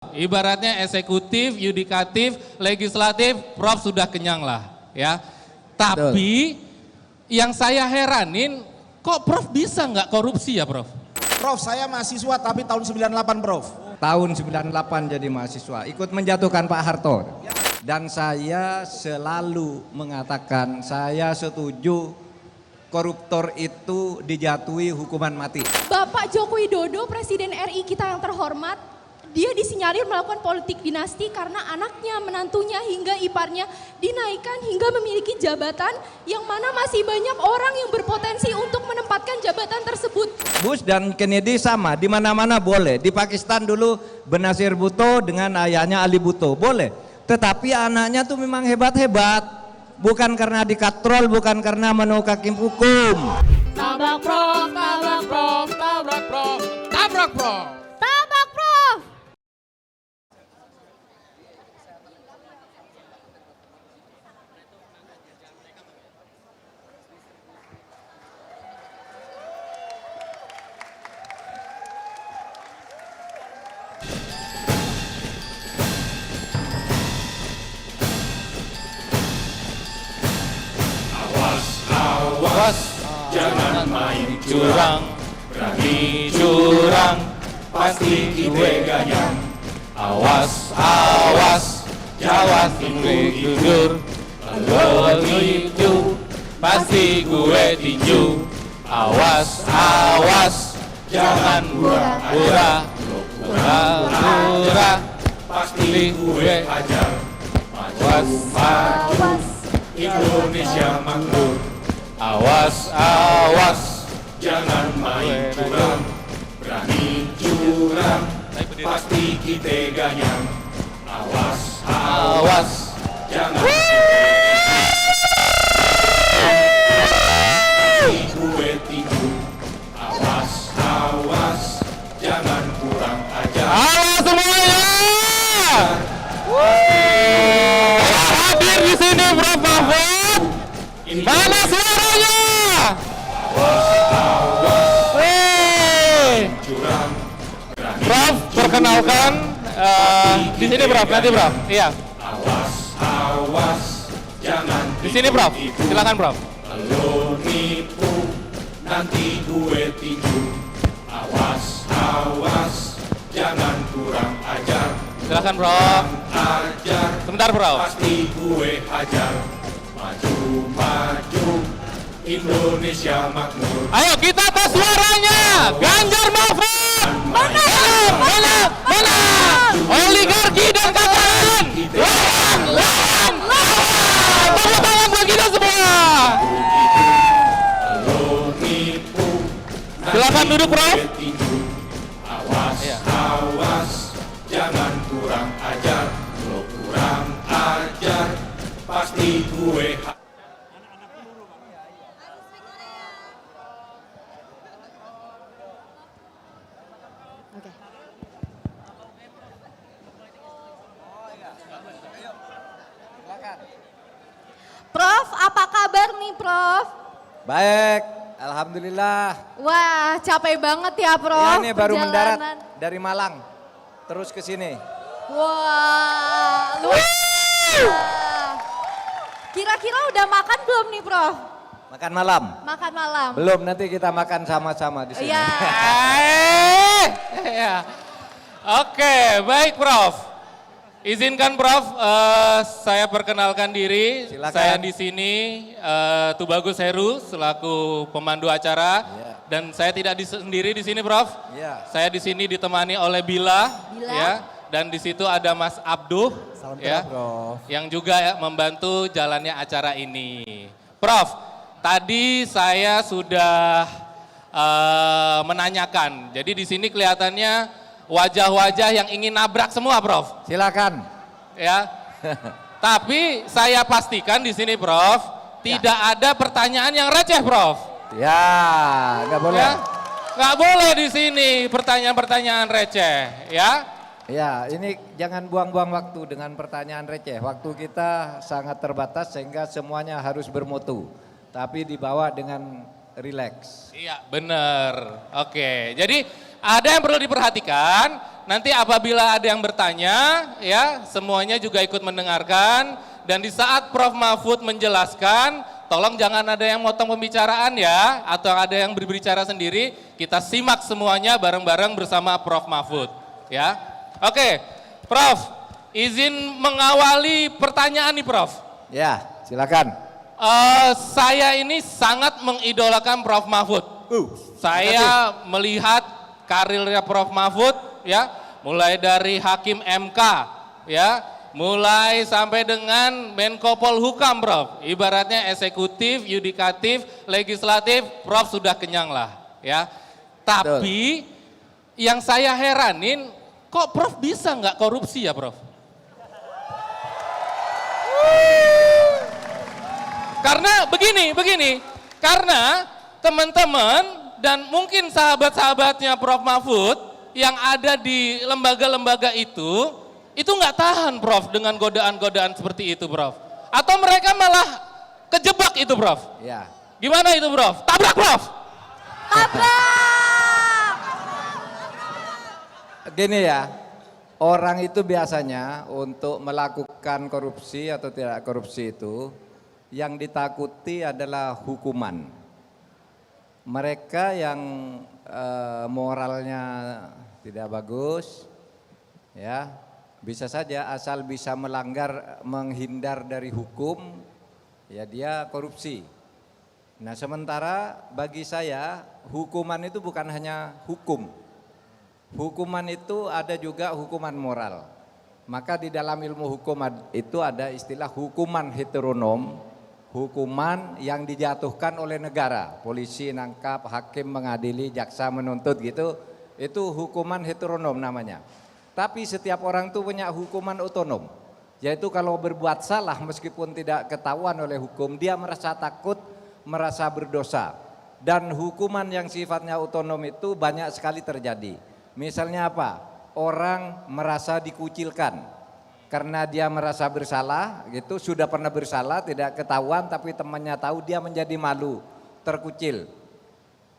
Ibaratnya eksekutif, yudikatif, legislatif, Prof sudah kenyang lah ya. Tapi yang saya heranin, kok Prof bisa nggak korupsi ya Prof? Prof, saya mahasiswa tapi tahun 98 Prof. Tahun 98 jadi mahasiswa, ikut menjatuhkan Pak Harto. Dan saya selalu mengatakan saya setuju koruptor itu dijatuhi hukuman mati. Bapak Joko Widodo, Presiden RI kita yang terhormat, dia disinyalir melakukan politik dinasti karena anaknya, menantunya hingga iparnya dinaikkan hingga memiliki jabatan yang mana masih banyak orang yang berpotensi untuk menempatkan jabatan tersebut. Bush dan Kennedy sama, di mana-mana boleh. Di Pakistan dulu Benazir Bhutto dengan ayahnya Ali Bhutto, boleh. Tetapi anaknya tuh memang hebat-hebat. Bukan karena dikatrol, bukan karena menukar hukum. Tabrak Prof, tabrak Prof, tabrak Prof, tabrak Prof. Tabak Prof! Awas, jangan main curang, berani curang, pasti gue ganyang. Awas, awas, jawas gue jujur, kalau gitu pasti gue tinju. Awas, awas, jangan pura-pura, pura-pura, pasti gue hajar. Awas, awas, Indonesia makmur. Awas, awas, jangan main curang, berani curang, pasti kita ganyang. Awas, awas, jangan gue tinju. Awas, awas, jangan kurang ajar. Halo semuanya, hadir di sini Prof Mahfud. Mana suaranya? Prof, perkenalkan di sini Prof, nanti Prof. Iya. Awas, awas, jangan di sini Prof. Silakan Prof. Lo nipu, nanti gue tinju. Awas, awas, jangan kurang ajar. Silakan Prof. Ajar. Sebentar Prof. Pasti gue hajar. Maju, maju, Indonesia makmur. Ayo kita tes suaranya. Ganjar Mahfud. Mana? Mana? Mana? Oligarki dan kataan. Lawan, lawan, lawan. Tepuk tangan buat kita semua. Silakan duduk Prof. Awas, awas, jangan kurang ajar. Lo kurang ajar, pasti gue. Prof, apa kabar nih Prof? Baik, alhamdulillah. Wah, capek banget ya Prof. Ya, ini baru mendarat perjalanan. dari Malang, terus ke sini. Wah, luar biasa. Kira-kira udah makan belum nih Prof? Makan malam? Makan malam. Belum, nanti kita makan sama-sama di sini. Iya. Ya. Oke, baik Prof. Izinkan Prof, saya perkenalkan diri. Silakan. Saya di sini Tubagus Heru selaku pemandu acara. Ya. Dan saya tidak sendiri di sini Prof. Ya. Saya di sini ditemani oleh Bila. Bila. Ya. Dan di situ ada Mas Abduh. Salam ya, kenal, Prof. yang juga membantu jalannya acara ini. Prof, tadi saya sudah menanyakan. Jadi di sini kelihatannya wajah-wajah yang ingin nabrak semua, Prof. Silakan. Ya. Tapi saya pastikan di sini, Prof, tidak ada pertanyaan yang receh, Prof. Ya, nggak boleh. Ya. Nggak boleh di sini pertanyaan-pertanyaan receh, ya. Ya, ini jangan buang-buang waktu dengan pertanyaan receh. Waktu kita sangat terbatas sehingga semuanya harus bermutu. Tapi dibawa dengan rileks. Iya, benar. Oke, jadi ada yang perlu diperhatikan. nanti apabila ada yang bertanya, ya semuanya juga ikut mendengarkan. Dan di saat Prof. Mahfud menjelaskan, tolong jangan ada yang motong pembicaraan ya, atau ada yang berbicara sendiri. Kita simak semuanya bareng-bareng bersama Prof. Mahfud, ya. Oke, Prof, izin mengawali pertanyaan nih, Prof. Ya, silakan. Saya ini sangat mengidolakan Prof. Mahfud. Saya melihat karirnya Prof. Mahfud, ya, mulai dari Hakim MK, ya, mulai sampai dengan Menko Polhukam, Prof. Ibaratnya eksekutif, yudikatif, legislatif, Prof. sudah kenyang lah, ya. Tapi yang saya heranin, kok Prof. bisa nggak korupsi ya, Prof? Karena begini, karena teman-teman dan mungkin sahabat-sahabatnya Prof. Mahfud yang ada di lembaga-lembaga itu nggak tahan, Prof, dengan godaan-godaan seperti itu, Prof. Atau mereka malah kejebak itu, Prof. Ya. Gimana itu, Prof? Tabrak, Prof. Tabrak! Gini ya, orang itu biasanya untuk melakukan korupsi atau tidak korupsi itu, yang ditakuti adalah hukuman. Mereka yang moralnya tidak bagus, ya bisa saja asal bisa melanggar, menghindar dari hukum, ya dia korupsi. Nah sementara bagi saya hukuman itu bukan hanya hukum. Hukuman itu ada juga hukuman moral. Maka di dalam ilmu hukum itu ada istilah hukuman heteronom. Hukuman yang dijatuhkan oleh negara, polisi nangkap, hakim mengadili, jaksa menuntut gitu, itu hukuman heteronom namanya. Tapi setiap orang itu punya hukuman otonom, yaitu kalau berbuat salah meskipun tidak ketahuan oleh hukum, dia merasa takut, merasa berdosa. Dan hukuman yang sifatnya otonom itu banyak sekali terjadi. Misalnya apa? Orang merasa dikucilkan. Karena dia merasa bersalah gitu, sudah pernah bersalah, tidak ketahuan tapi temannya tahu, dia menjadi malu, terkucil.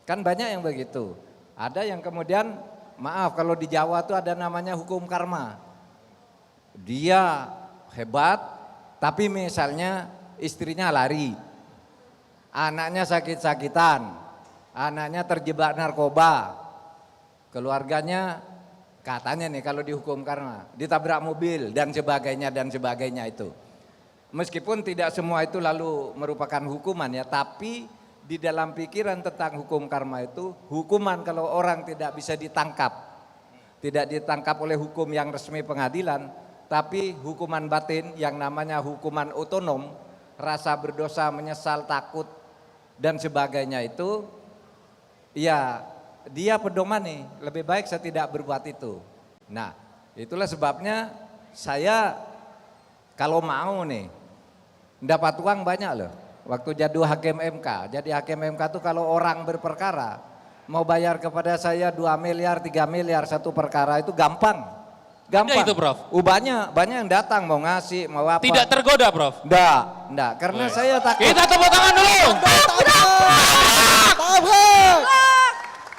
Kan banyak yang begitu. Ada yang kemudian, maaf kalau di Jawa tuh ada namanya hukum karma. Dia hebat, tapi misalnya istrinya lari, anaknya sakit-sakitan, anaknya terjebak narkoba, keluarganya katanya nih kalau dihukum karma ditabrak mobil dan sebagainya itu. Meskipun tidak semua itu lalu merupakan hukuman ya, tapi di dalam pikiran tentang hukum karma itu, hukuman kalau orang tidak bisa ditangkap, tidak ditangkap oleh hukum yang resmi pengadilan, tapi hukuman batin yang namanya hukuman otonom, rasa berdosa, menyesal, takut dan sebagainya itu, ya dia pedoman nih, lebih baik saya tidak berbuat itu. Nah itulah sebabnya saya kalau mau nih dapat uang banyak loh. Waktu jadi hakim MK, tuh kalau orang berperkara mau bayar kepada saya 2 miliar, 3 miliar satu perkara itu gampang. Ada itu, Prof? Banyak yang datang mau ngasih, mau apa. Tidak tergoda, Prof? Enggak, karena saya takut. Kita tepuk tangan dulu.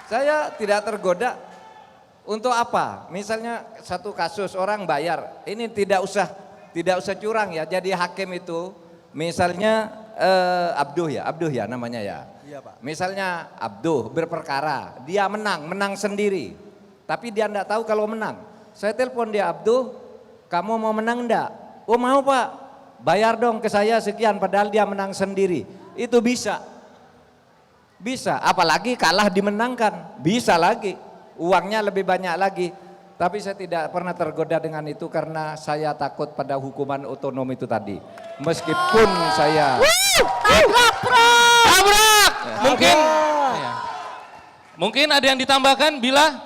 Saya tidak tergoda. Untuk apa? Misalnya satu kasus orang bayar, ini tidak usah curang ya. Jadi hakim itu misalnya Abduh ya namanya ya. Iya, Pak. Misalnya Abduh berperkara, dia menang sendiri. Tapi dia enggak tahu kalau menang. Saya telepon dia, Abduh, kamu mau menang enggak? Oh mau Pak, bayar dong ke saya sekian, padahal dia menang sendiri. Itu bisa. Bisa, apalagi kalah dimenangkan, bisa lagi, uangnya lebih banyak lagi. Tapi saya tidak pernah tergoda dengan itu karena saya takut pada hukuman otonom itu tadi. Meskipun saya... Tabrak, Prof! Tabrak! Mungkin ada yang ditambahkan, Bila?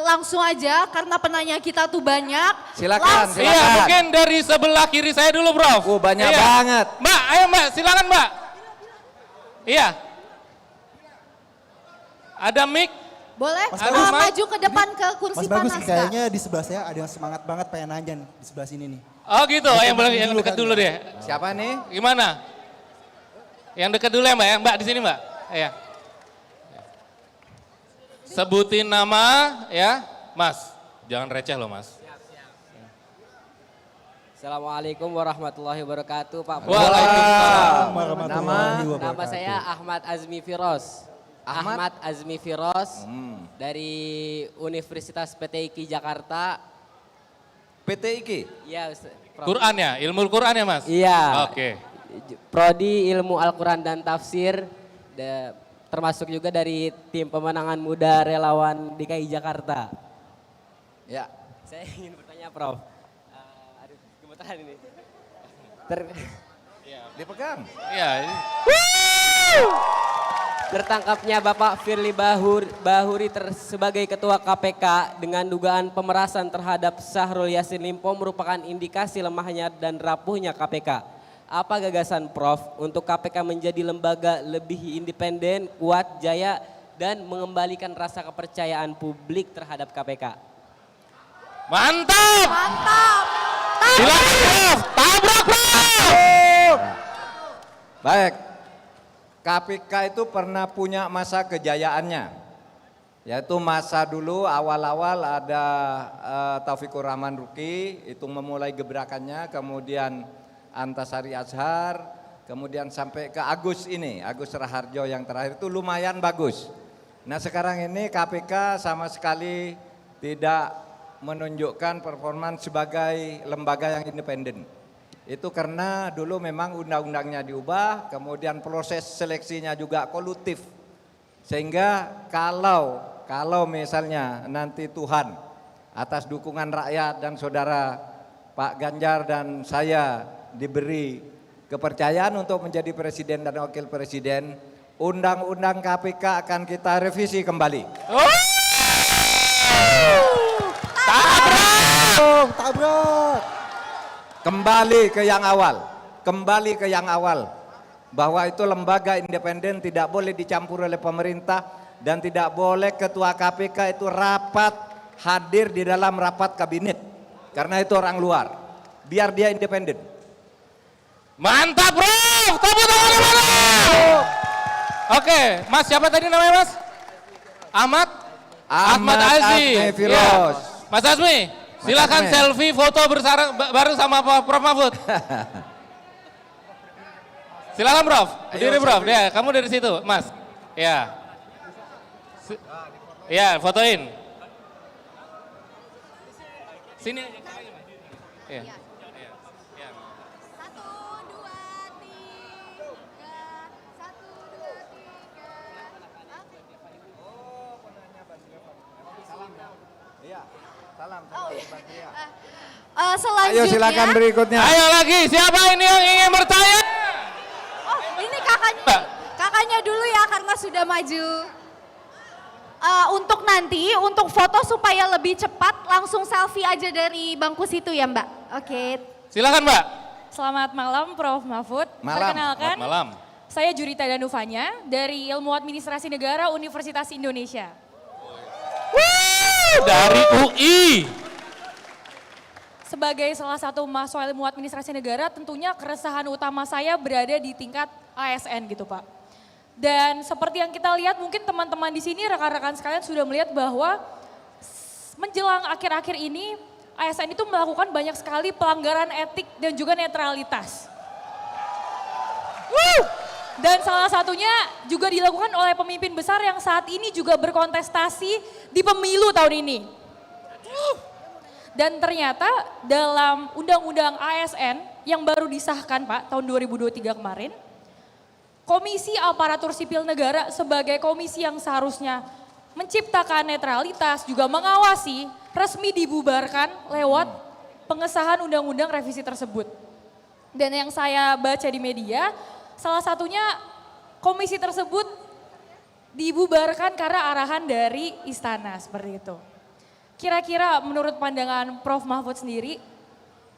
Langsung aja karena penanya kita tuh banyak. Silakan. Iya, mungkin dari sebelah kiri saya dulu, Prof. Oh banyak banget. Mbak, ayo Mbak, silakan Mbak. Iya. Ada mic? Boleh? Mas Bagus, Maju ke depan ke kursi Mas Bagus, panas. kayaknya di sebelah saya ada yang semangat banget pengen nanya nih, di sebelah sini nih. Oh gitu, yang dekat dulu deh. Siapa nih? Gimana? Yang dekat dulu ya Mbak ya, Mbak di sini Mbak. Iya. Sebutin nama ya, Mas. Jangan receh loh Mas. Assalamualaikum warahmatullahi wabarakatuh Pak. Waalaikumsalam. Nama saya Ahmad Azmi Firoz. Ahmad Azmi Firoz dari Universitas PTIQ Jakarta. PTIQ? Iya, Prof. Quran ya, ilmu Quran ya Mas? Iya. Oke. Prodi Ilmu Al-Quran dan Tafsir, termasuk juga dari tim pemenangan muda relawan DKI Jakarta. Ya. Saya ingin bertanya Prof. Aduh, gemeteran ini. Dipegang. Iya. Tertangkapnya Bapak Firly Bahuri sebagai Ketua KPK dengan dugaan pemerasan terhadap Syahrul Yassin Limpo merupakan indikasi lemahnya dan rapuhnya KPK. Apa gagasan Prof untuk KPK menjadi lembaga lebih independen, kuat, jaya, dan mengembalikan rasa kepercayaan publik terhadap KPK? Mantap! Mantap. Silakan Prof, tabrak Prof! Baik, KPK itu pernah punya masa kejayaannya. Yaitu masa dulu awal-awal ada Taufikur Rahman Ruki, itu memulai gebrakannya, kemudian Antasari Azhar, kemudian sampai ke Agus ini, Agus Raharjo yang terakhir itu lumayan bagus. Nah sekarang ini KPK sama sekali tidak menunjukkan performa sebagai lembaga yang independen. Itu karena dulu memang undang-undangnya diubah, kemudian proses seleksinya juga kolutif. Sehingga kalau misalnya nanti Tuhan atas dukungan rakyat dan saudara Pak Ganjar dan saya diberi kepercayaan untuk menjadi presiden dan wakil presiden, undang-undang KPK akan kita revisi kembali. Tabrak. Kembali ke yang awal, bahwa itu lembaga independen, tidak boleh dicampur oleh pemerintah dan tidak boleh ketua KPK itu hadir di dalam rapat kabinet karena itu orang luar, biar dia independen. Mantap Prof, tepuk tangan dulu. Oke, Mas siapa tadi namanya Mas? Ahmad Azmi Firoz. Ya. Mas Azmi, silakan Azmi. selfie foto bareng sama Prof Mahfud. Silakan Prof, berdiri Prof. Ya, kamu dari situ, Mas. Ya. Ya, fotoin. Sini aja. Ya. Selanjutnya. Ayo silakan berikutnya. Ayo lagi, siapa ini yang ingin bertanya? Oh, ini kakaknya dulu ya karena sudah maju. Untuk nanti, untuk foto supaya lebih cepat, langsung selfie aja dari bangku situ ya Mbak. Oke. Silakan Mbak. Selamat malam Prof Mahfud. Malam. Perkenalkan, Selamat malam. saya Jurita Danufanya dari Ilmu Administrasi Negara Universitas Indonesia. Dari UI. Sebagai salah satu mahasiswa Ilmu Administrasi Negara, tentunya keresahan utama saya berada di tingkat ASN gitu Pak. Dan seperti yang kita lihat, mungkin teman-teman di sini, rekan-rekan sekalian sudah melihat bahwa menjelang akhir-akhir ini, ASN itu melakukan banyak sekali pelanggaran etik dan juga netralitas. Dan salah satunya juga dilakukan oleh pemimpin besar yang saat ini juga berkontestasi di pemilu tahun ini. Dan ternyata dalam Undang-Undang ASN yang baru disahkan Pak tahun 2023 kemarin, Komisi Aparatur Sipil Negara sebagai komisi yang seharusnya menciptakan netralitas juga mengawasi resmi dibubarkan lewat pengesahan undang-undang revisi tersebut. Dan yang saya baca di media, salah satunya komisi tersebut dibubarkan karena arahan dari istana seperti itu. Kira-kira menurut pandangan Prof Mahfud sendiri,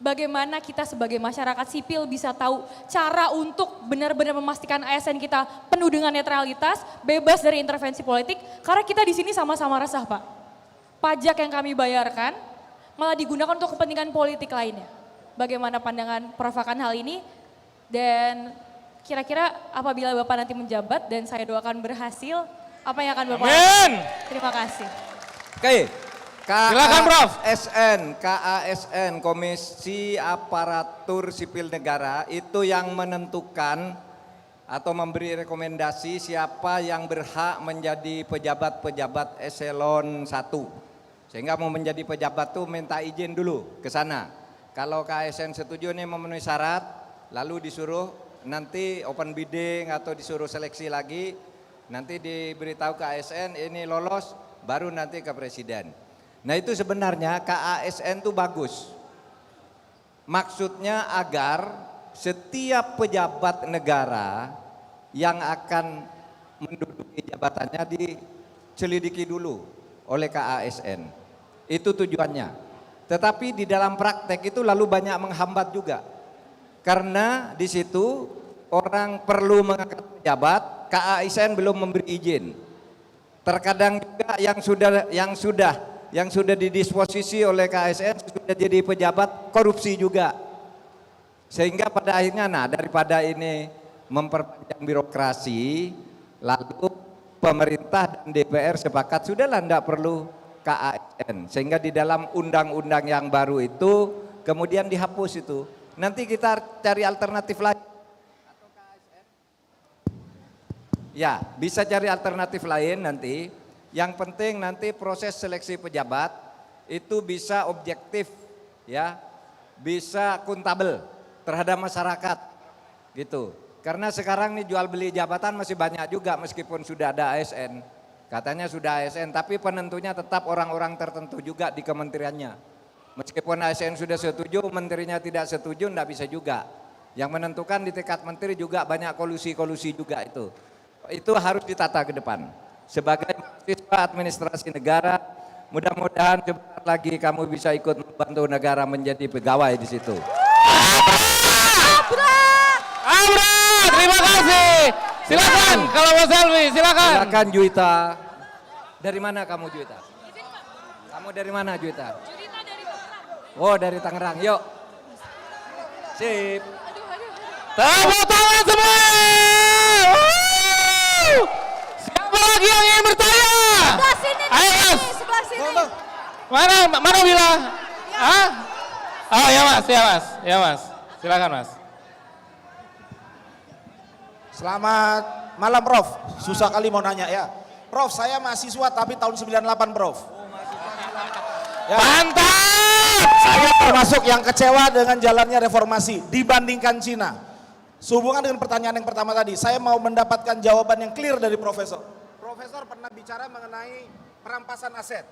bagaimana kita sebagai masyarakat sipil bisa tahu cara untuk benar-benar memastikan ASN kita penuh dengan netralitas, bebas dari intervensi politik, karena kita di sini sama-sama resah Pak. Pajak yang kami bayarkan malah digunakan untuk kepentingan politik lainnya. Bagaimana pandangan Prof akan hal ini? Dan kira-kira apabila Bapak nanti menjabat dan saya doakan berhasil, apa yang akan Bapak lakukan? Terima kasih. Oke, Silakan, Prof. KASN, Komisi Aparatur Sipil Negara, itu yang menentukan atau memberi rekomendasi siapa yang berhak menjadi pejabat-pejabat eselon 1. Sehingga mau menjadi pejabat tuh minta izin dulu ke sana. Kalau KASN setuju nih memenuhi syarat, lalu disuruh nanti open bidding atau disuruh seleksi lagi, nanti diberitahu ke ASN ini lolos, baru nanti ke presiden. Nah itu sebenarnya KASN itu bagus. Maksudnya agar setiap pejabat negara yang akan menduduki jabatannya diselidiki dulu oleh KASN. Itu tujuannya. Tetapi di dalam praktek itu lalu banyak menghambat juga. Karena di situ orang perlu mengangkat pejabat, KASN belum memberi izin. Terkadang juga yang sudah didisposisi oleh KASN sudah jadi pejabat korupsi juga. Sehingga pada akhirnya daripada ini memperpanjang birokrasi, lalu pemerintah dan DPR sepakat sudahlah tidak perlu KASN. Sehingga di dalam undang-undang yang baru itu kemudian dihapus itu. Nanti kita cari alternatif lain. Ya, bisa cari alternatif lain nanti. Yang penting nanti proses seleksi pejabat itu bisa objektif, ya, bisa akuntabel terhadap masyarakat, gitu. Karena sekarang nih jual beli jabatan masih banyak juga meskipun sudah ada ASN, katanya sudah ASN, tapi penentunya tetap orang-orang tertentu juga di kementeriannya. Meskipun ASN sudah setuju, menterinya tidak setuju, tidak bisa juga. Yang menentukan di tingkat menteri juga banyak kolusi-kolusi juga itu. Itu harus ditata ke depan. Sebagai mahasiswa administrasi negara, mudah-mudahan sebentar lagi kamu bisa ikut membantu negara menjadi pegawai di situ. Amra, terima kasih. Silakan kalau mau selfie, silakan. Silakan Juwita. Dari mana kamu Juwita? Kamu dari mana Juwita? Oh dari Tangerang, yuk. Sip. Tepuk tangan semua. Siapa lagi yang ingin bertanya? Sebelah sini nih, Ayo Mas. sebelah sini. Mana Bila? Hah? Oh ya Mas, ya Mas. Silakan Mas. Selamat malam Prof, susah kali mau nanya ya. Prof, saya mahasiswa tapi tahun 98 Prof. Ya. Mantap! Saya termasuk yang kecewa dengan jalannya reformasi dibandingkan Cina. Sehubungan dengan pertanyaan yang pertama tadi, saya mau mendapatkan jawaban yang clear dari Profesor. Profesor pernah bicara mengenai perampasan aset.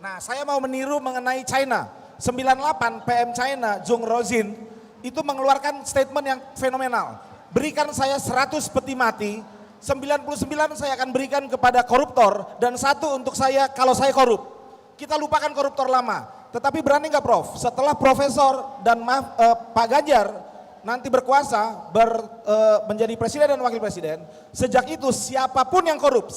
Nah, saya mau meniru mengenai China. 98 PM China, Zhong Rozin, itu mengeluarkan statement yang fenomenal. Berikan saya 100 peti mati, 99 saya akan berikan kepada koruptor, dan 1 untuk saya kalau saya korup. Kita lupakan koruptor lama. Tetapi berani nggak Prof? Setelah Profesor dan Pak Ganjar nanti berkuasa menjadi presiden dan wakil presiden, sejak itu siapapun yang korup,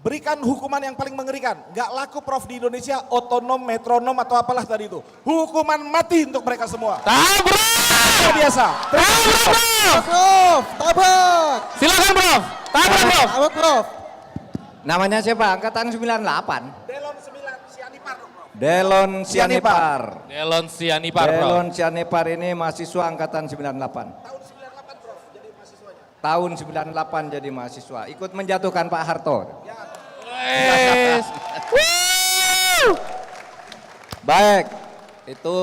berikan hukuman yang paling mengerikan. Nggak laku Prof di Indonesia, otonom, metronom atau apalah tadi itu. Hukuman mati untuk mereka semua. Tabrak! Luar biasa. Prof, tabrak. Silakan Prof. Tabrak Prof. Tabrak Prof. Namanya siapa? Angkatan 98. Delon 9 Sianipar Prof. Delon Sianipar. Delon Sianipar Prof. Delon Sianipar ini mahasiswa angkatan 98. Tahun 98 Prof jadi mahasiswanya. Tahun 98 jadi mahasiswa. Ikut menjatuhkan Pak Harto. Wes. Baik, itu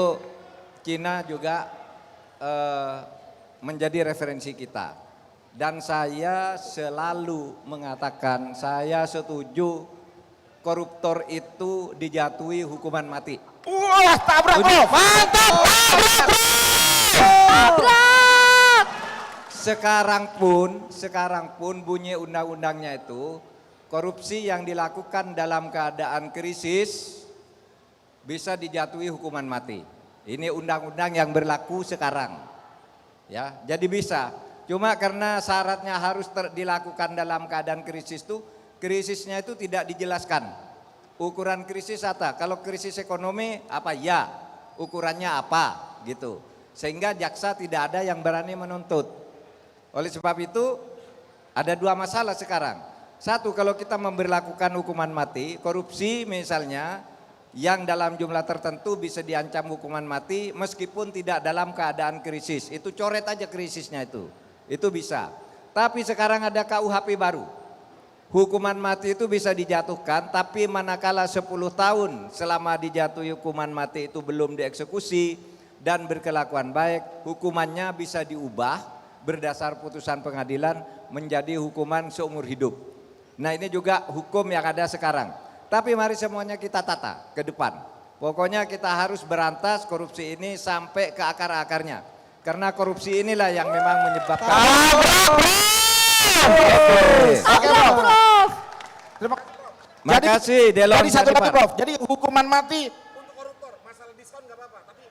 Cina juga menjadi referensi kita. Dan saya selalu mengatakan saya setuju koruptor itu dijatuhi hukuman mati. Wah, tabrak Prof. Mantap. Tabrak. Sekarang pun bunyi undang-undangnya itu korupsi yang dilakukan dalam keadaan krisis bisa dijatuhi hukuman mati. Ini undang-undang yang berlaku sekarang. Ya, jadi bisa. Cuma karena syaratnya harus dilakukan dalam keadaan krisis itu, krisisnya itu tidak dijelaskan. Ukuran krisis apa? Kalau krisis ekonomi apa? Ya. Ukurannya apa? Gitu. Sehingga jaksa tidak ada yang berani menuntut. Oleh sebab itu ada 2 masalah sekarang. Satu, kalau kita memberlakukan hukuman mati, korupsi misalnya, yang dalam jumlah tertentu bisa diancam hukuman mati meskipun tidak dalam keadaan krisis. Itu coret aja krisisnya itu bisa. Tapi sekarang ada KUHP baru. Hukuman mati itu bisa dijatuhkan, tapi manakala 10 tahun selama dijatuhi hukuman mati itu belum dieksekusi dan berkelakuan baik, hukumannya bisa diubah berdasar putusan pengadilan menjadi hukuman seumur hidup. Nah, ini juga hukum yang ada sekarang. Tapi mari semuanya kita tata ke depan. Pokoknya kita harus berantas korupsi ini sampai ke akar-akarnya. Karena korupsi inilah yang memang menyebabkan. Oke, Prof. Terima kasih. Makasih, Delon. Jadi satu lagi, Prof. Jadi hukuman mati untuk koruptor, masalah diskon nggak apa-apa, tapi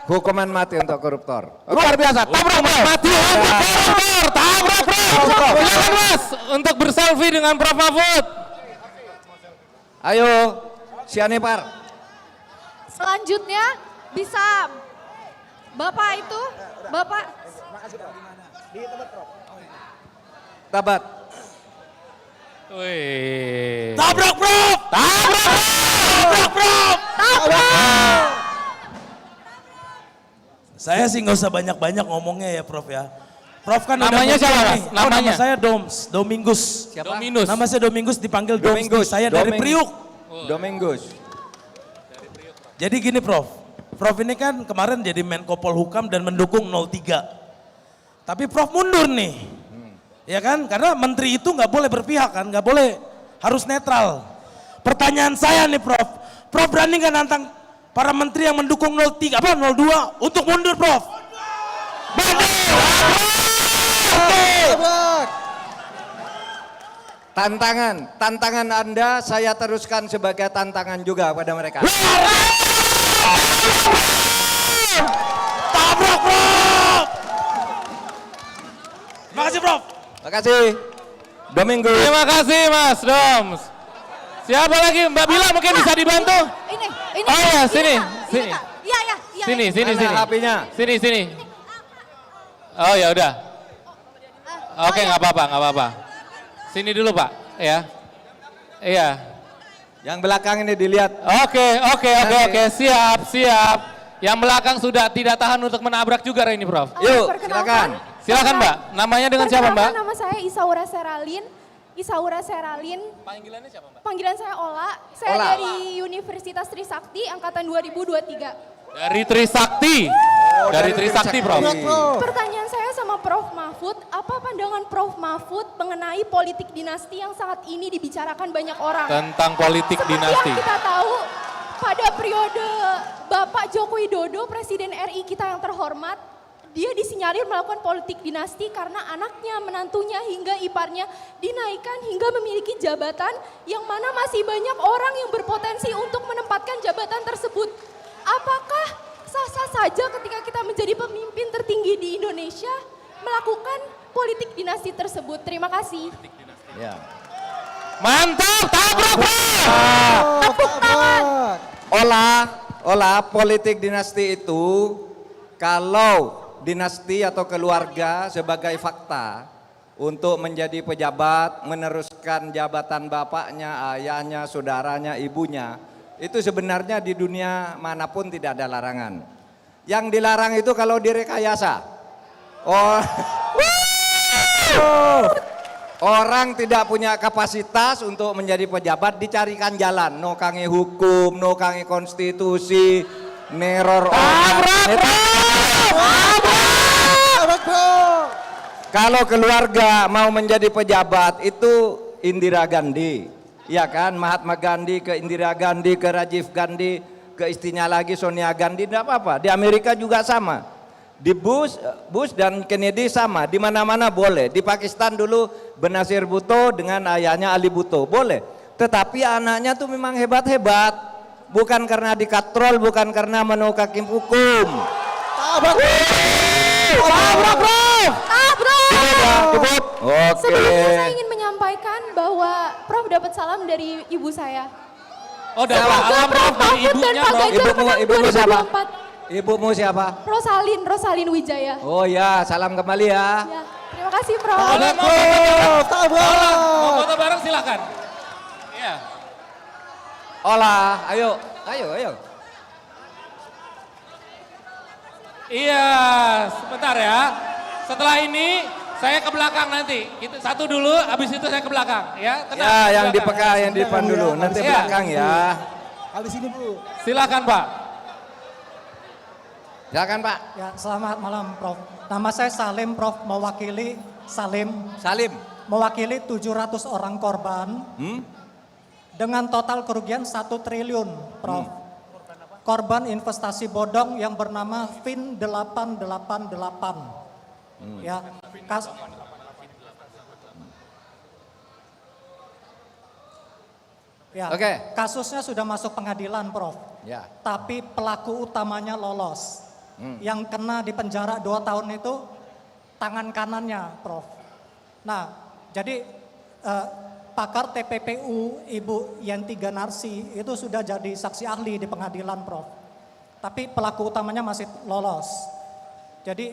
hukuman mati untuk koruptor. Luar biasa. Tabrak Mati untuk koruptor. Tabrak, Prof. Silakan, Mas, untuk berselfie dengan Prof Mahfud. Ayo, Sianipar. Selanjutnya bisa Bapak itu, Bapak. Tabat. Wih. Tabrak, Prof! Tabrak, Prof! Saya sih nggak usah banyak-banyak ngomongnya ya, Prof ya. Prof kan Namanya udah siapa, nih. Mas? Nama Namanya? saya Domingus. Dominus. Nama saya Domingus, dipanggil Doms. Domingus. Saya dari Priuk. Domingus. Jadi gini, Prof. Prof ini kan kemarin jadi Menko Polhukam dan mendukung 03. Tapi Prof mundur nih. Ya kan? Karena menteri itu nggak boleh berpihak kan, nggak boleh, harus netral. Pertanyaan saya nih, Prof. Prof berani nggak nantang para menteri yang mendukung 03 apa 02 untuk mundur, Prof? Tantangan Anda saya teruskan sebagai tantangan juga pada mereka. Tabrak, Prof! Terima kasih, Prof. Terima kasih. Domingo. Terima kasih, Mas Doms. Siapa lagi? Mbak Bila mungkin bisa dibantu? Ini. Oh ya, sini, Kak. sini. Kak. Iya. Sini. Mana HP-nya? Sini. Oh ya udah. Oke, nggak apa-apa. Sini dulu, Pak. Ya. Iya. Yang belakang ini dilihat. Oke. Siap. Yang belakang sudah tidak tahan untuk menabrak juga ini, Prof. Yuk, perkenalkan. silakan. Silakan, Mbak. Namanya dengan siapa, Mbak? Nama saya Isaura Seralin. Panggilannya siapa, Mbak? Panggilan saya Ola. Saya Ola. dari Universitas Trisakti angkatan 2023. Dari Trisakti. Dari Trisakti, Prof. Pertanyaan saya sama Prof Mahfud, apa pandangan Prof Mahfud mengenai politik dinasti yang saat ini dibicarakan banyak orang? Tentang politik Seperti dinasti. yang kita tahu, pada periode Bapak Joko Widodo, Presiden RI kita yang terhormat, dia disinyalir melakukan politik dinasti karena anaknya, menantunya, hingga iparnya dinaikkan hingga memiliki jabatan yang mana masih banyak orang yang berpotensi untuk menempatkan jabatan tersebut. Apakah sah-sah saja ketika kita menjadi pemimpin tertinggi di Indonesia melakukan politik dinasti tersebut? Terima kasih. Ya. Mantap, tabrak, Prof. Tepuk tangan. Olah politik dinasti itu kalau dinasti atau keluarga sebagai fakta untuk menjadi pejabat, meneruskan jabatan bapaknya, ayahnya, saudaranya, ibunya, itu sebenarnya di dunia manapun tidak ada larangan. Yang dilarang itu kalau direkayasa. Orang tidak punya kapasitas untuk menjadi pejabat, dicarikan jalan. No kange hukum, no kange konstitusi, neror orang. Kalau keluarga mau menjadi pejabat itu Indira Gandhi, ya kan? Mahatma Gandhi ke Indira Gandhi, ke Rajiv Gandhi, ke istrinya lagi Sonia Gandhi, tidak apa-apa. Di Amerika juga sama. Di Bush dan Kennedy sama. Di mana-mana boleh. Di Pakistan dulu Benazir Bhutto dengan ayahnya Ali Bhutto boleh. Tetapi anaknya tuh memang hebat-hebat. Bukan karena dikatrol, bukan karena menukaki hukum. Tabrak. Cukup. Oke. Sebelumnya saya ingin menyampaikan bahwa Prof dapat salam dari ibu saya. Oh, dapat salam, Prof, dari ibunya, Prof. Ibumu siapa? Ibumu siapa? Rosalin Wijaya. Oh ya, salam kembali ya. Ya. Terima kasih Prof. Boleh mau foto bareng? Mau foto bareng silakan. Iya. Olah, ayo. Iya, sebentar ya. Setelah ini saya ke belakang nanti. Kita satu dulu, habis itu saya ke belakang ya. Tenang, Ya, yang di belakang. peka, yang di depan dulu, nanti Iya. belakang ya. Habis ini Bu. Silakan Pak. Silakan Pak. Ya, selamat malam Prof. Nama saya Salim Prof, mewakili Salim. mewakili 700 orang korban dengan total kerugian 1 triliun Prof. Korban investasi bodong yang bernama Fin 888. Ya, Ya, Oke. kasusnya sudah masuk pengadilan, Prof. Ya. Tapi pelaku utamanya lolos. Yang kena di penjara 2 tahun itu tangan kanannya, Prof. Nah, jadi pakar TPPU Ibu Yanti Ganarsi itu sudah jadi saksi ahli di pengadilan, Prof. Tapi pelaku utamanya masih lolos. Jadi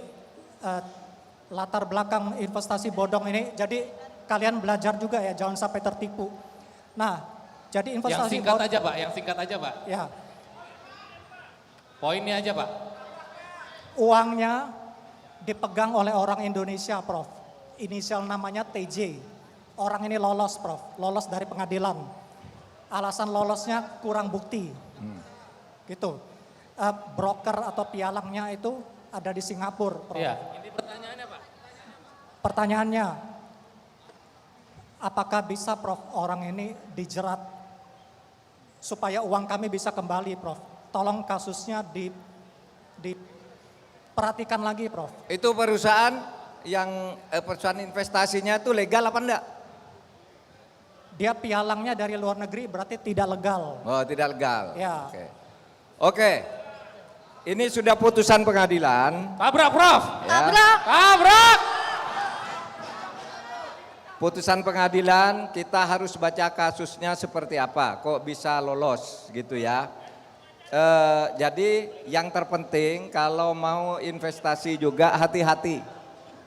latar belakang investasi bodong ini, jadi kalian belajar juga ya, jangan sampai tertipu. Nah, jadi Yang investasi singkat aja Pak, yang singkat aja Pak. Ya, Poinnya aja Pak. uangnya dipegang oleh orang Indonesia, Prof. Inisial namanya TJ. Orang ini lolos, Prof. Lolos dari pengadilan. Alasan lolosnya kurang bukti. Gitu. Broker atau pialangnya itu ada di Singapura, Prof. Iya. Ini pertanyaannya Pak. Pertanyaannya, apakah bisa, Prof, orang ini dijerat supaya uang kami bisa kembali, Prof? Tolong kasusnya diperhatikan lagi, Prof. Itu perusahaan yang perusahaan investasinya itu legal apa enggak? Dia pialangnya dari luar negeri, berarti tidak legal. Oh, tidak legal. Ya. Oke. Ini sudah putusan pengadilan. Tabrak Prof. Ya. Tabrak. Putusan pengadilan, kita harus baca kasusnya seperti apa, kok bisa lolos gitu ya. Jadi yang terpenting kalau mau investasi juga hati-hati.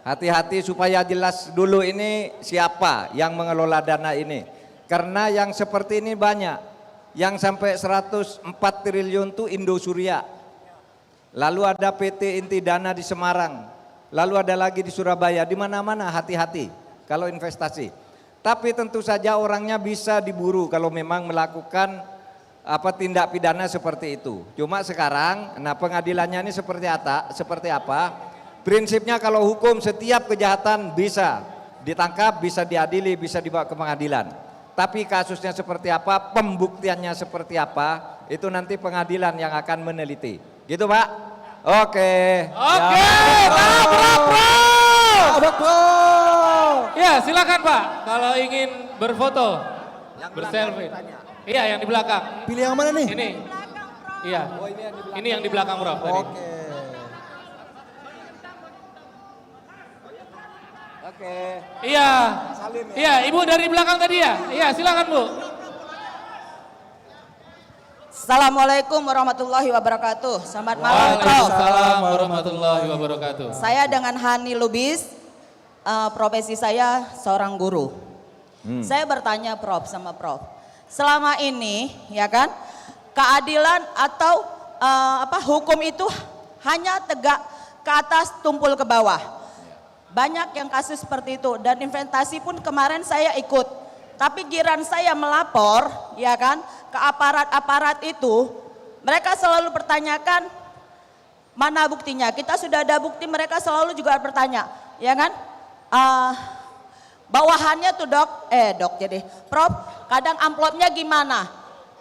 Hati-hati supaya jelas dulu ini siapa yang mengelola dana ini. Karena yang seperti ini banyak. Yang sampai 104 triliun itu Indosuria. Lalu ada PT Inti Dana di Semarang. Lalu ada lagi di Surabaya, di mana-mana hati-hati kalau investasi. Tapi tentu saja orangnya bisa diburu kalau memang melakukan tindak pidana seperti itu. Cuma sekarang, nah pengadilannya ini seperti apa? Prinsipnya kalau hukum setiap kejahatan bisa ditangkap, bisa diadili, bisa dibawa ke pengadilan. Tapi kasusnya seperti apa, pembuktiannya seperti apa, itu nanti pengadilan yang akan meneliti. Gitu Pak? Oke. Ya silakan Pak, kalau ingin berfoto, berselfie. Iya yang di belakang. Pilih yang mana nih? Ini. Iya. Ini yang di belakang Prof tadi. Oke. Iya. Iya, Ibu dari belakang tadi ya? Iya, silakan Bu. Assalamualaikum warahmatullahi wabarakatuh. Selamat malam, Prof. Waalaikumsalam warahmatullahi wabarakatuh. Saya dengan Hani Lubis, profesi saya seorang guru. Saya bertanya Prof sama Prof. Selama ini, ya kan, keadilan atau hukum itu hanya tegak ke atas, tumpul ke bawah. Banyak yang kasus seperti itu dan investasi pun kemarin saya ikut. Tapi giran saya melapor, ya kan, ke aparat-aparat itu, mereka selalu pertanyakan mana buktinya. Kita sudah ada bukti, mereka selalu juga bertanya, ya kan? Bawahannya tuh jadi Prof, kadang amplopnya gimana?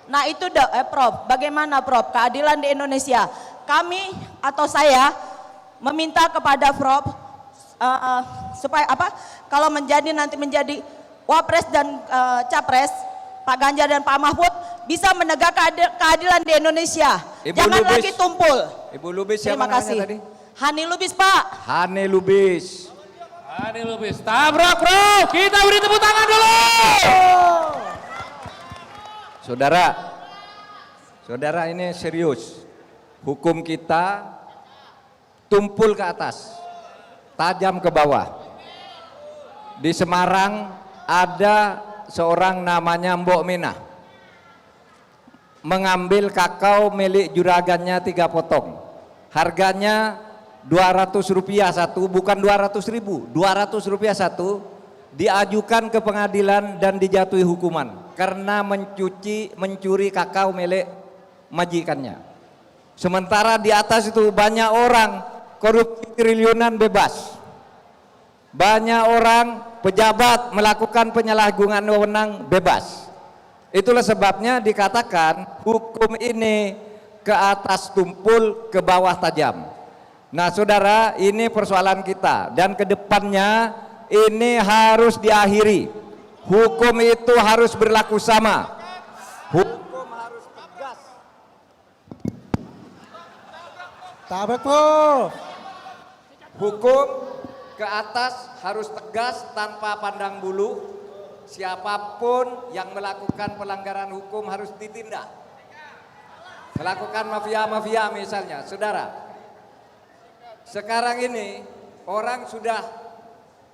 Nah itu Prof, bagaimana Prof keadilan di Indonesia? Kami atau saya meminta kepada Prof supaya kalau nanti menjadi Wapres dan Capres, Pak Ganjar dan Pak Mahfud bisa menegakkan keadilan di Indonesia. Jangan Lubis. lagi tumpul. Ibu Lubis siapa Terima namanya kasih. tadi? Hani Lubis Pak. Hani Lubis. Hani Lubis, tabrak Prof. Kita beri tepuk tangan dulu. Saudara ini serius. Hukum kita tumpul ke atas, tajam ke bawah. di Semarang ada seorang namanya Mbok Minah mengambil kakao milik juragannya 3 potong. Harganya Rp200 satu, bukan Rp200.000, Rp200 satu, diajukan ke pengadilan dan dijatuhi hukuman karena mencuri kakao milik majikannya. Sementara di atas itu banyak orang korupsi triliunan bebas. Banyak orang pejabat melakukan penyalahgunaan wewenang bebas. Itulah sebabnya dikatakan hukum ini ke atas tumpul, ke bawah tajam. Nah saudara, ini persoalan kita dan ke depannya ini harus diakhiri. Hukum itu harus berlaku sama. Hukum harus tegas. Tabrak, Prof. Hukum ke atas harus tegas tanpa pandang bulu. Siapapun yang melakukan pelanggaran hukum harus ditindak. Melakukan mafia-mafia misalnya, saudara. Sekarang ini orang sudah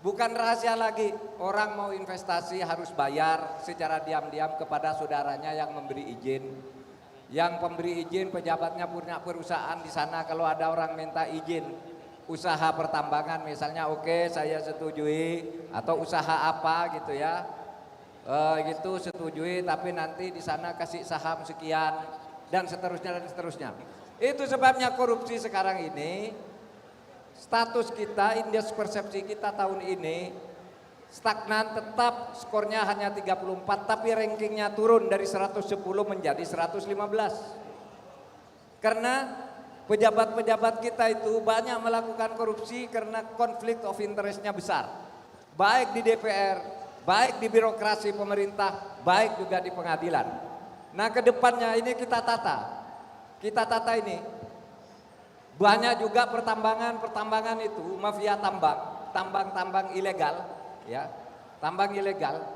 bukan rahasia lagi, orang mau investasi harus bayar secara diam-diam kepada saudaranya yang memberi izin. Yang pemberi izin pejabatnya punya perusahaan di sana, kalau ada orang minta izin usaha pertambangan misalnya, oke, saya setujui, atau usaha apa gitu ya. Gitu setujui, tapi nanti di sana kasih saham sekian dan seterusnya dan seterusnya. Itu sebabnya korupsi sekarang ini, status kita, indeks persepsi kita tahun ini stagnan, tetap skornya hanya 34, tapi rankingnya turun dari 110 menjadi 115. Karena pejabat-pejabat kita itu banyak melakukan korupsi karena konflik of interestnya besar, baik di DPR, baik di birokrasi pemerintah, baik juga di pengadilan. Nah kedepannya ini kita tata ini. Banyak juga pertambangan itu, mafia tambang ilegal, ya, tambang ilegal,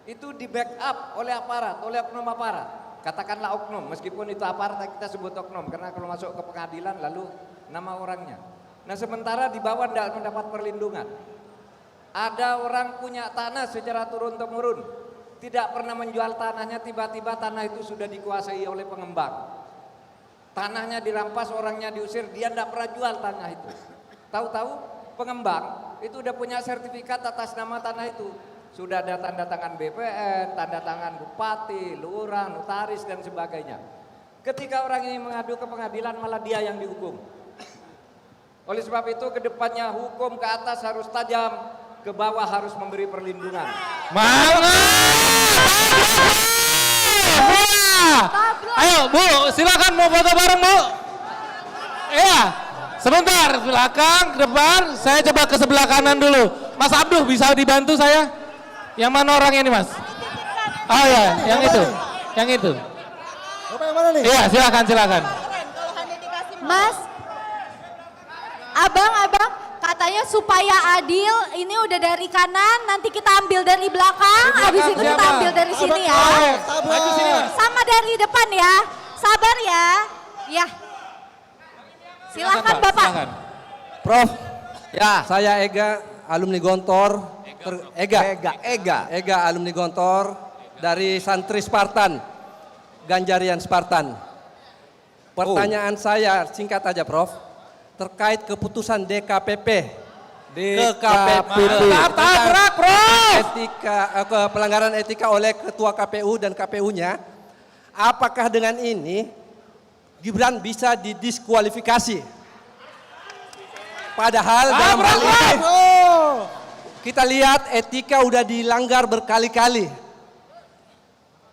itu di backup oleh aparat, oleh oknum aparat. Katakanlah oknum, meskipun itu aparat kita sebut oknum, karena kalau masuk ke pengadilan lalu nama orangnya. Nah sementara di bawah tidak mendapat perlindungan. Ada orang punya tanah secara turun-temurun, tidak pernah menjual tanahnya, tiba-tiba tanah itu sudah dikuasai oleh pengembang. Tanahnya dirampas, orangnya diusir, dia tidak pernah jual tanah itu. Tahu-tahu pengembang itu udah punya sertifikat atas nama tanah itu. Sudah ada tanda tangan BPN, tanda tangan bupati, lurah, notaris dan sebagainya. Ketika orang ini mengadu ke pengadilan malah dia yang dihukum. Oleh sebab itu kedepannya hukum ke atas harus tajam, ke bawah harus memberi perlindungan. Ayo Bu, silakan mau foto bareng Bu. Iya, sebentar, belakang, ke depan. Saya coba ke sebelah kanan dulu. Mas Abduh bisa dibantu saya? Yang mana orangnya ini Mas? Oh ya, yang itu, yang itu. Bapak yang mana nih? Iya, silakan. Mas, abang, katanya supaya adil, ini udah dari kanan, nanti kita ambil dari belakang, habis itu kita ambil dari sini ya. Maju sini Mas. Sama dari depan ya, sabar ya. Ya, silakan Bapak. Silakan. Prof, Ya, saya Ega, alumni Gontor. Ega. Alumni Gontor dari santri Spartan, Ganjarian Spartan. Pertanyaan saya singkat aja Prof, terkait keputusan DKPP. Tabrak Prof. Pelanggaran etika oleh Ketua KPU dan KPU-nya. Apakah dengan ini Gibran bisa didiskualifikasi? Padahal dalam hal ini kita lihat etika udah dilanggar berkali-kali.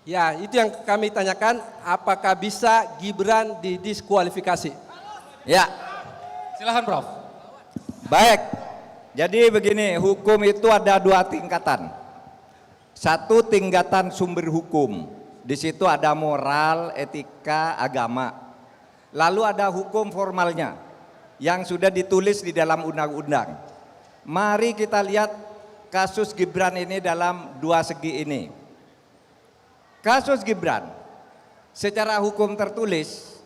Ya, itu yang kami tanyakan, apakah bisa Gibran didiskualifikasi? Ya. Silakan Prof. Baik, jadi begini, hukum itu ada 2 tingkatan. Satu tingkatan sumber hukum, di situ ada moral, etika, agama. Lalu ada hukum formalnya, yang sudah ditulis di dalam undang-undang. Mari kita lihat kasus Gibran ini dalam 2 segi ini. Kasus Gibran, secara hukum tertulis,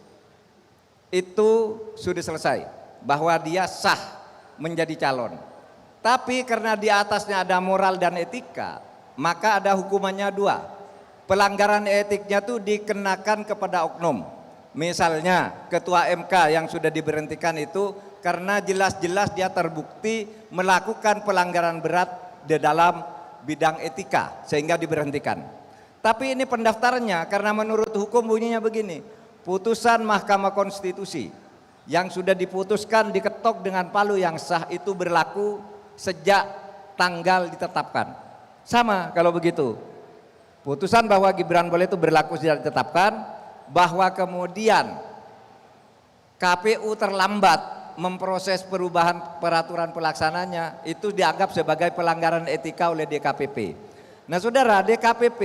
itu sudah selesai. Bahwa dia sah menjadi calon. Tapi karena di atasnya ada moral dan etika, maka ada hukumannya 2. Pelanggaran etiknya itu dikenakan kepada oknum. Misalnya ketua MK yang sudah diberhentikan itu karena jelas-jelas dia terbukti melakukan pelanggaran berat di dalam bidang etika sehingga diberhentikan. Tapi ini pendaftarannya karena menurut hukum bunyinya begini, putusan Mahkamah Konstitusi yang sudah diputuskan diketok dengan palu yang sah itu berlaku sejak tanggal ditetapkan. Sama kalau begitu. Putusan bahwa Gibran boleh itu berlaku sejak ditetapkan, bahwa kemudian KPU terlambat memproses perubahan peraturan pelaksananya itu dianggap sebagai pelanggaran etika oleh DKPP. Nah saudara, DKPP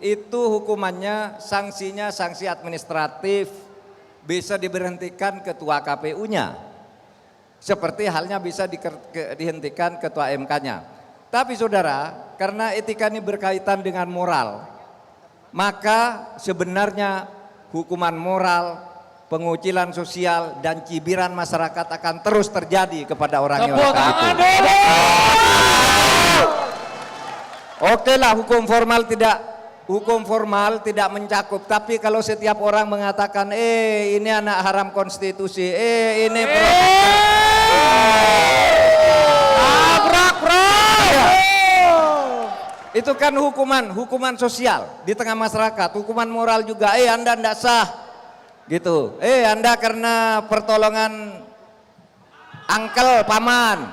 itu hukumannya sanksinya sanksi administratif, bisa diberhentikan ketua KPU-nya. Seperti halnya bisa dihentikan ketua MK-nya. Tapi saudara, karena etika ini berkaitan dengan moral, maka sebenarnya hukuman moral, pengucilan sosial dan cibiran masyarakat akan terus terjadi kepada orang yang melakukan itu. Oke lah, hukum formal tidak mencakup, tapi kalau setiap orang mengatakan ini anak haram konstitusi, ini itu kan hukuman sosial di tengah masyarakat, hukuman moral juga. Anda tidak sah, gitu. Anda karena pertolongan angkel paman.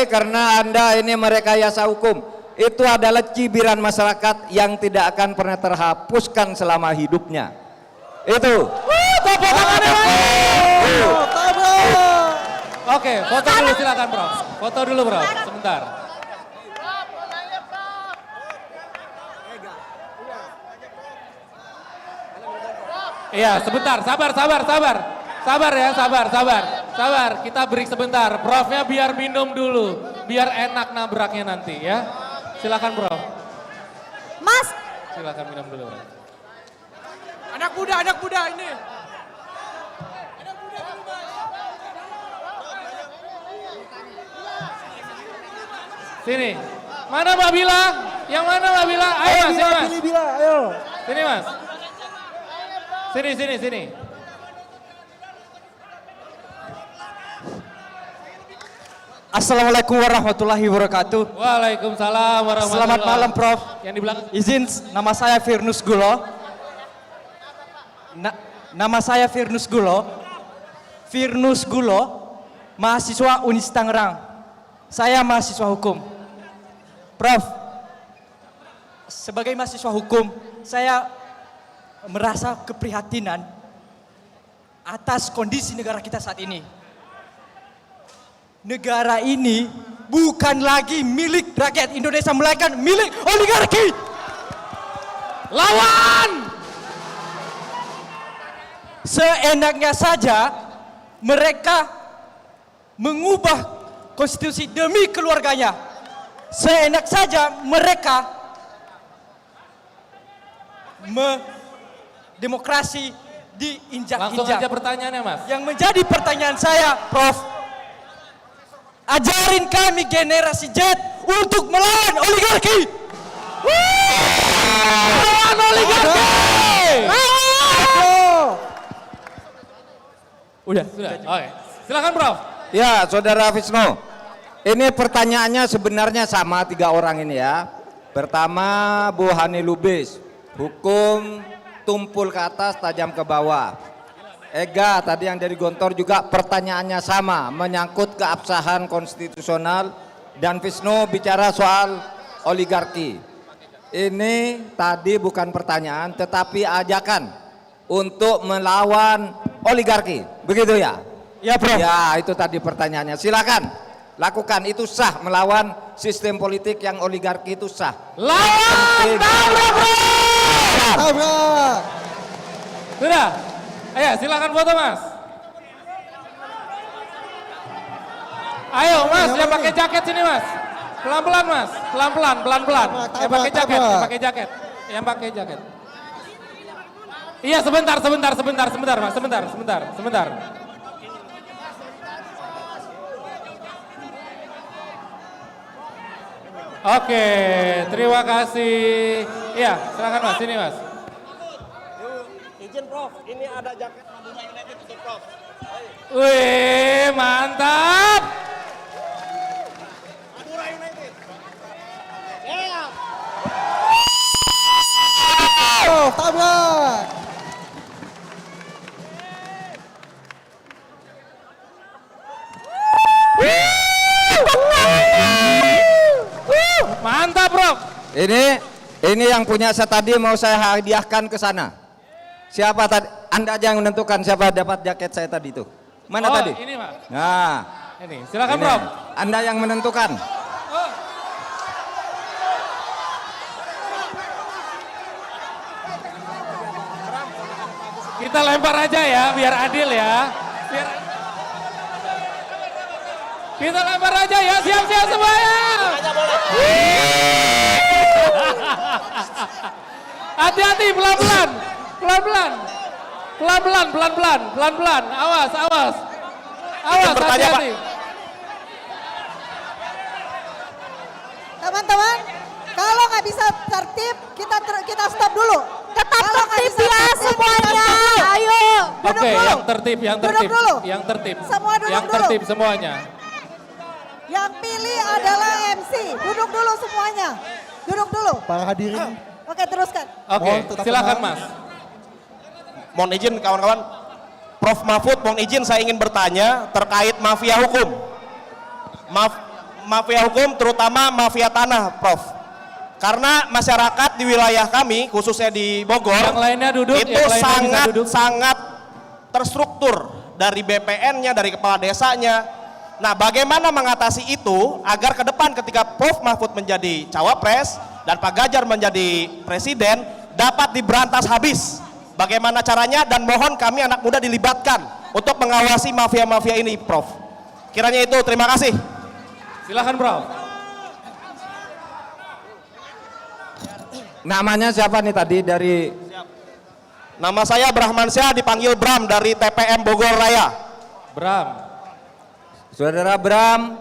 Karena Anda ini merekayasa hukum. Itu adalah cibiran masyarakat yang tidak akan pernah terhapuskan selama hidupnya. Itu. Oke, foto dulu silakan Prof. Foto dulu Prof, sebentar. Iya, sebentar, sabar. Sabar, kita break sebentar. Profnya biar minum dulu, biar enak nabraknya nanti ya. Silakan Prof. Mas. Silakan minum dulu Prof. Anak muda ini. Sini. Mana Mbak Bila? Yang mana Mbak Bila? Ayo Mas, sini Mas. Ayo. Sini Mas. Sini. Assalamualaikum warahmatullahi wabarakatuh. Waalaikumsalam warahmatullahi wabarakatuh. Selamat malam Prof. Yang di belakang. Izin, nama saya Firnus Gulo. Nama saya Firnus Gulo, mahasiswa Unis Tangerang. Saya mahasiswa hukum. Prof, sebagai mahasiswa hukum, saya merasa keprihatinan atas kondisi negara kita saat ini. Negara ini bukan lagi milik rakyat Indonesia, melainkan milik oligarki. Lawan! Seenaknya saja mereka mengubah konstitusi demi keluarganya. Seenak saja mereka demokrasi diinjak-injak. Langsung aja pertanyaannya Mas. Yang menjadi pertanyaan saya, Prof, ajarin kami generasi Z untuk melawan oligarki. Melawan oligarki. Sudah. Oke. Silakan Prof. Ya, Saudara Visno. Ini pertanyaannya sebenarnya sama 3 orang ini ya. Pertama, Bu Hani Lubis, hukum tumpul ke atas, tajam ke bawah. Ega tadi yang dari Gontor juga pertanyaannya sama, menyangkut keabsahan konstitusional, dan Visno bicara soal oligarki. Ini tadi bukan pertanyaan tetapi ajakan untuk melawan oligarki, begitu ya? Ya Prof. Ya, itu tadi pertanyaannya. Silakan lakukan, itu sah, melawan sistem politik yang oligarki itu sah. Lawan! Tabrak! Sudah. Ayo silakan foto Mas. Ayo Mas, yang pakai jaket sini Mas. Pelan-pelan Mas, pelan-pelan. Yang pakai jaket. Yang pakai jaket. Iya sebentar Mas, sebentar. Oke, terima kasih. Iya, silakan Mas, sini Mas. Izin Prof, ini ada jaket Madura United untuk Prof. Wih, mantap. Madura United. Yeah. Oh, tabrak. Mantap, Prof. Ini yang punya saya tadi mau saya hadiahkan ke sana. Siapa tadi? Anda aja yang menentukan siapa dapat jaket saya tadi itu. Mana tadi? Ini, Pak. Nah, Ini, silakan ini. Prof. Anda yang menentukan. Kita lempar aja ya, biar adil ya. Kita lempar aja ya, siap-siap semuanya. Hati-hati, pelan-pelan. Pelan-pelan. Pelan-pelan, pelan-pelan, pelan-pelan. Awas, awas. Awas, hati-hati. Teman-teman, kalau nggak bisa tertib, kita stop dulu. Tetap tertib ya semuanya. Ayo. Oke, yang tertib, yang tertib. Duduk dulu. Yang tertib. Semua duduk yang dulu. tertib semuanya. Yang pilih adalah MC. Duduk dulu semuanya. Duduk dulu. Para hadirin. Oke, teruskan. Oke, silakan Mas. Mohon izin kawan-kawan. Prof Mahfud, mohon izin saya ingin bertanya terkait mafia hukum. Mafia hukum terutama mafia tanah, Prof. Karena masyarakat di wilayah kami, khususnya di Bogor, Yang lainnya duduk, itu yang lainnya bisa duduk. sangat terstruktur dari BPN-nya, dari kepala desanya. Nah, bagaimana mengatasi itu agar ke depan ketika Prof Mahfud menjadi cawapres dan Pak Ganjar menjadi presiden dapat diberantas habis. Bagaimana caranya dan mohon kami anak muda dilibatkan untuk mengawasi mafia-mafia ini, Prof. Kiranya itu, terima kasih. Silakan, Prof. Namanya siapa nih tadi dari? Nama saya Brahmansyah, dipanggil Bram dari TPM Bogor Raya. Bram. Saudara Bram,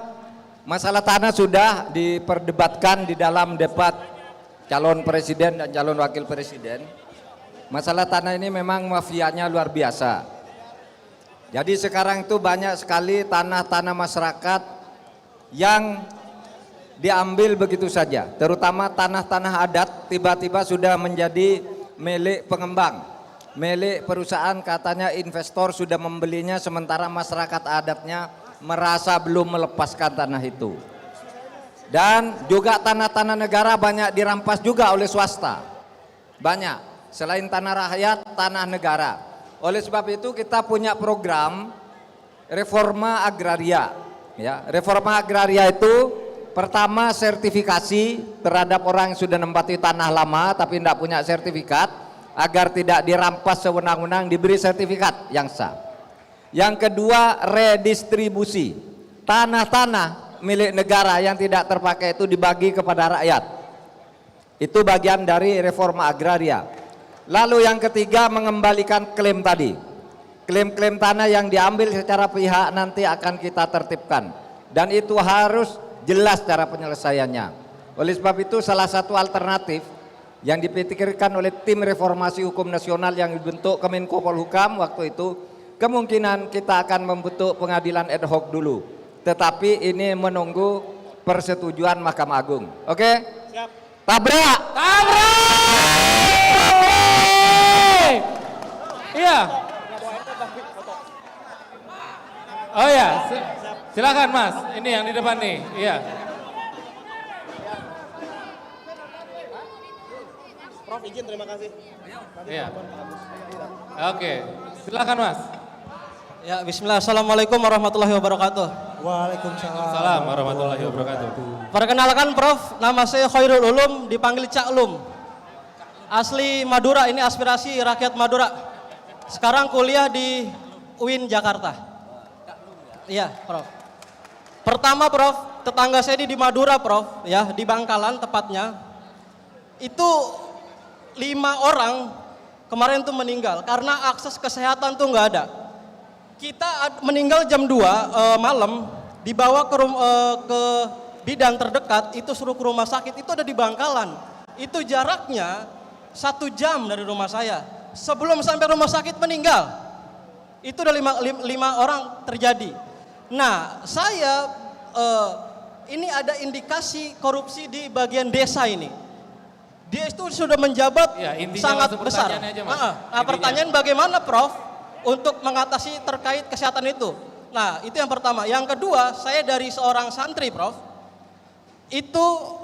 masalah tanah sudah diperdebatkan di dalam debat calon presiden dan calon wakil presiden. Masalah tanah ini memang mafianya luar biasa. Jadi sekarang itu banyak sekali tanah-tanah masyarakat yang diambil begitu saja. Terutama tanah-tanah adat tiba-tiba sudah menjadi milik pengembang. Milik perusahaan, katanya investor sudah membelinya sementara masyarakat adatnya merasa belum melepaskan tanah itu. Dan juga tanah-tanah negara banyak dirampas juga oleh swasta. Banyak. Selain tanah rakyat, tanah negara. Oleh sebab itu kita punya program reforma agraria. Ya, reforma agraria itu pertama sertifikasi terhadap orang yang sudah menempati tanah lama tapi tidak punya sertifikat agar tidak dirampas sewenang-wenang, diberi sertifikat yang sah. Yang kedua redistribusi. Tanah-tanah milik negara yang tidak terpakai itu dibagi kepada rakyat. Itu bagian dari reforma agraria. Lalu yang ketiga mengembalikan klaim tadi. Klaim-klaim tanah yang diambil secara pihak nanti akan kita tertibkan. Dan itu harus jelas cara penyelesaiannya. Oleh sebab itu salah satu alternatif yang dipikirkan oleh tim reformasi hukum nasional yang dibentuk Kemenko Polhukam waktu itu, kemungkinan kita akan membentuk pengadilan ad hoc dulu. Tetapi ini menunggu persetujuan Mahkamah Agung. Oke? Siap. Tabrak! Tabrak! Iya. Oh ya, silakan Mas. Ini yang di depan nih. Iya. Prof izin, terima kasih. Iya. Oke, silakan Mas. Ya, bismillah. Assalamualaikum warahmatullahi wabarakatuh. Waalaikumsalam. Salam warahmatullahi wabarakatuh. Perkenalkan Prof, nama saya Khairul Ulum, dipanggil Cak Lum. Asli Madura, ini aspirasi rakyat Madura. Sekarang kuliah di UIN Jakarta. Iya, Prof. Pertama Prof, tetangga saya di Madura Prof, ya di Bangkalan tepatnya. Itu 5 orang kemarin tuh meninggal karena akses kesehatan tuh nggak ada. Kita meninggal jam 2 malam, dibawa ke bidan terdekat itu suruh ke rumah sakit itu ada di Bangkalan. Itu jaraknya 1 jam dari rumah saya. Sebelum sampai rumah sakit meninggal. Itu udah 5 orang terjadi. Nah, saya ini ada indikasi korupsi di bagian desa ini. Dia itu sudah menjabat Ya, intinya sangat langsung besar. pertanyaan aja, Mas. Nah, pertanyaan bagaimana Prof untuk mengatasi terkait kesehatan itu? Nah, itu yang pertama. Yang kedua, saya dari seorang santri, Prof. Itu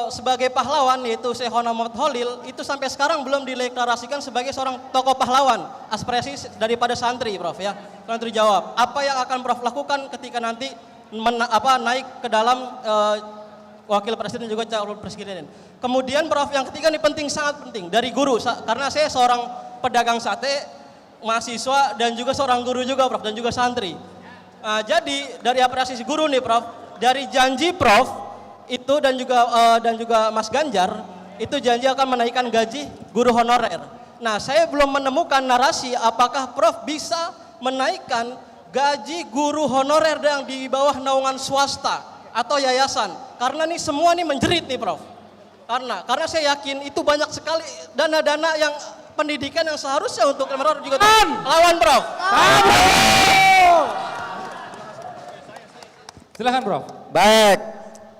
sebagai pahlawan, yaitu Syekh Muhammad Khalil, itu sampai sekarang belum dideklarasikan sebagai seorang tokoh pahlawan. Aspirasi daripada santri, Prof ya. Santri jawab, apa yang akan Prof lakukan ketika nanti naik ke dalam wakil presiden juga calon presiden. Kemudian Prof yang ketiga ini penting, sangat penting, dari guru, karena saya seorang pedagang sate, mahasiswa dan juga seorang guru juga Prof, dan juga santri. Nah, jadi dari apresiasi guru nih Prof, dari janji Prof itu dan juga Mas Ganjar itu janji akan menaikkan gaji guru honorer. Nah, saya belum menemukan narasi apakah Prof bisa menaikkan gaji guru honorer yang di bawah naungan swasta atau yayasan. Karena nih semua nih menjerit nih Prof. Karena saya yakin itu banyak sekali dana-dana yang pendidikan yang seharusnya untuk honorer juga lawan Prof. Silakan Prof. Baik,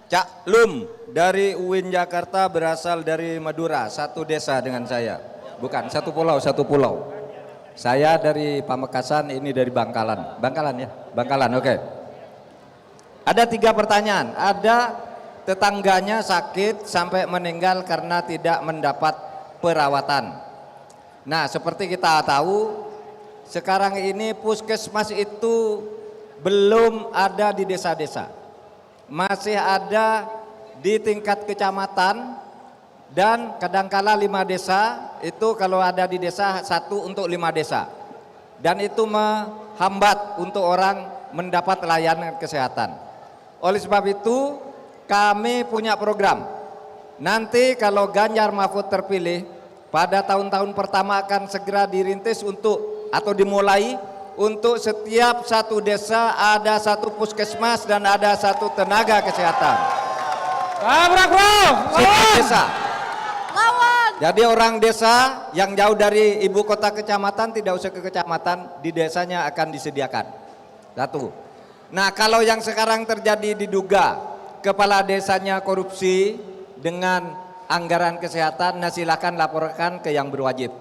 Cak Lum dari UIN Jakarta berasal dari Madura, satu desa dengan saya. Bukan, satu pulau. Saya dari Pamekasan, ini dari Bangkalan. Bangkalan ya? Bangkalan, oke. Ada 3 pertanyaan. Ada tetangganya sakit sampai meninggal karena tidak mendapat perawatan. Nah, seperti kita tahu, sekarang ini puskesmas itu belum ada di desa-desa. Masih ada di tingkat kecamatan dan kadangkala 5 desa, itu kalau ada di desa 1 untuk 5 desa. Dan itu menghambat untuk orang mendapat layanan kesehatan. Oleh sebab itu kami punya program. Nanti kalau Ganjar Mahfud terpilih, pada tahun-tahun pertama akan segera dirintis atau dimulai untuk setiap satu desa ada 1 puskesmas dan ada 1 tenaga kesehatan. Setiap desa. Jadi orang desa yang jauh dari ibu kota kecamatan tidak usah ke kecamatan, di desanya akan disediakan. 1. Nah, kalau yang sekarang terjadi diduga kepala desanya korupsi dengan anggaran kesehatan, nah silakan laporkan ke yang berwajib.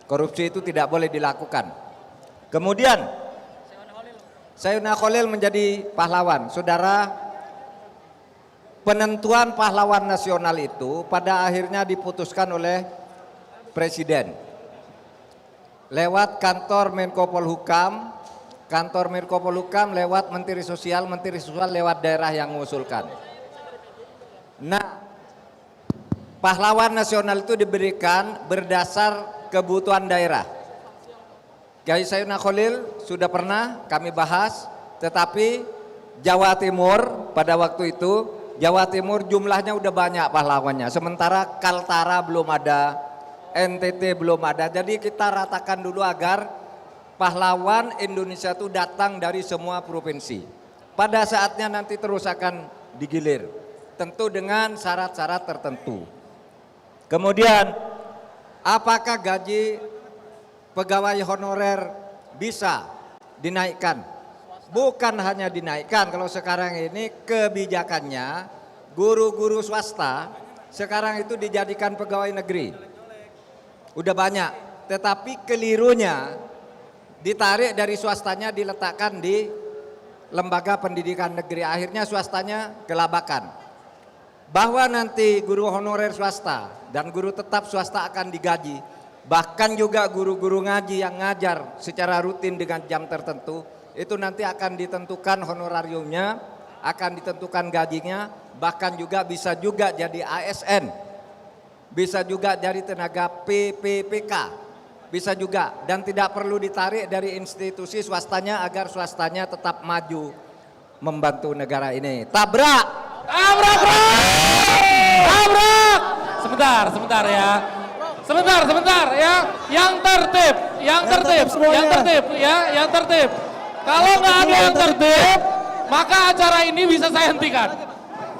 Korupsi itu tidak boleh dilakukan. Kemudian Sayyidina Khalil menjadi pahlawan. Saudara, penentuan pahlawan nasional itu pada akhirnya diputuskan oleh Presiden lewat kantor Menko Polhukam, lewat Menteri Sosial lewat daerah yang mengusulkan. Nah, pahlawan nasional itu diberikan berdasar kebutuhan daerah. Kiai Sayyidina Khalil sudah pernah kami bahas, tetapi Jawa Timur pada waktu itu, Jawa Timur jumlahnya udah banyak pahlawannya, sementara Kaltara belum ada, NTT belum ada. Jadi kita ratakan dulu agar pahlawan Indonesia itu datang dari semua provinsi. Pada saatnya nanti terus akan digilir, tentu dengan syarat-syarat tertentu. Kemudian, apakah gaji pegawai honorer bisa dinaikkan? Bukan hanya dinaikkan, kalau sekarang ini kebijakannya guru-guru swasta sekarang itu dijadikan pegawai negeri. Udah banyak, tetapi kelirunya ditarik dari swastanya diletakkan di lembaga pendidikan negeri, akhirnya swastanya kelabakan. Bahwa nanti guru honorer swasta dan guru tetap swasta akan digaji, bahkan juga guru-guru ngaji yang ngajar secara rutin dengan jam tertentu, itu nanti akan ditentukan honorariumnya, akan ditentukan gajinya, bahkan juga bisa juga jadi ASN, bisa juga dari tenaga PPPK, bisa juga, dan tidak perlu ditarik dari institusi swastanya agar swastanya tetap maju membantu negara ini. Tabrak! Tabrak! Sebentar ya. Sebentar ya. Yang tertib. Kalau nggak ada yang tertib, maka acara ini bisa saya hentikan.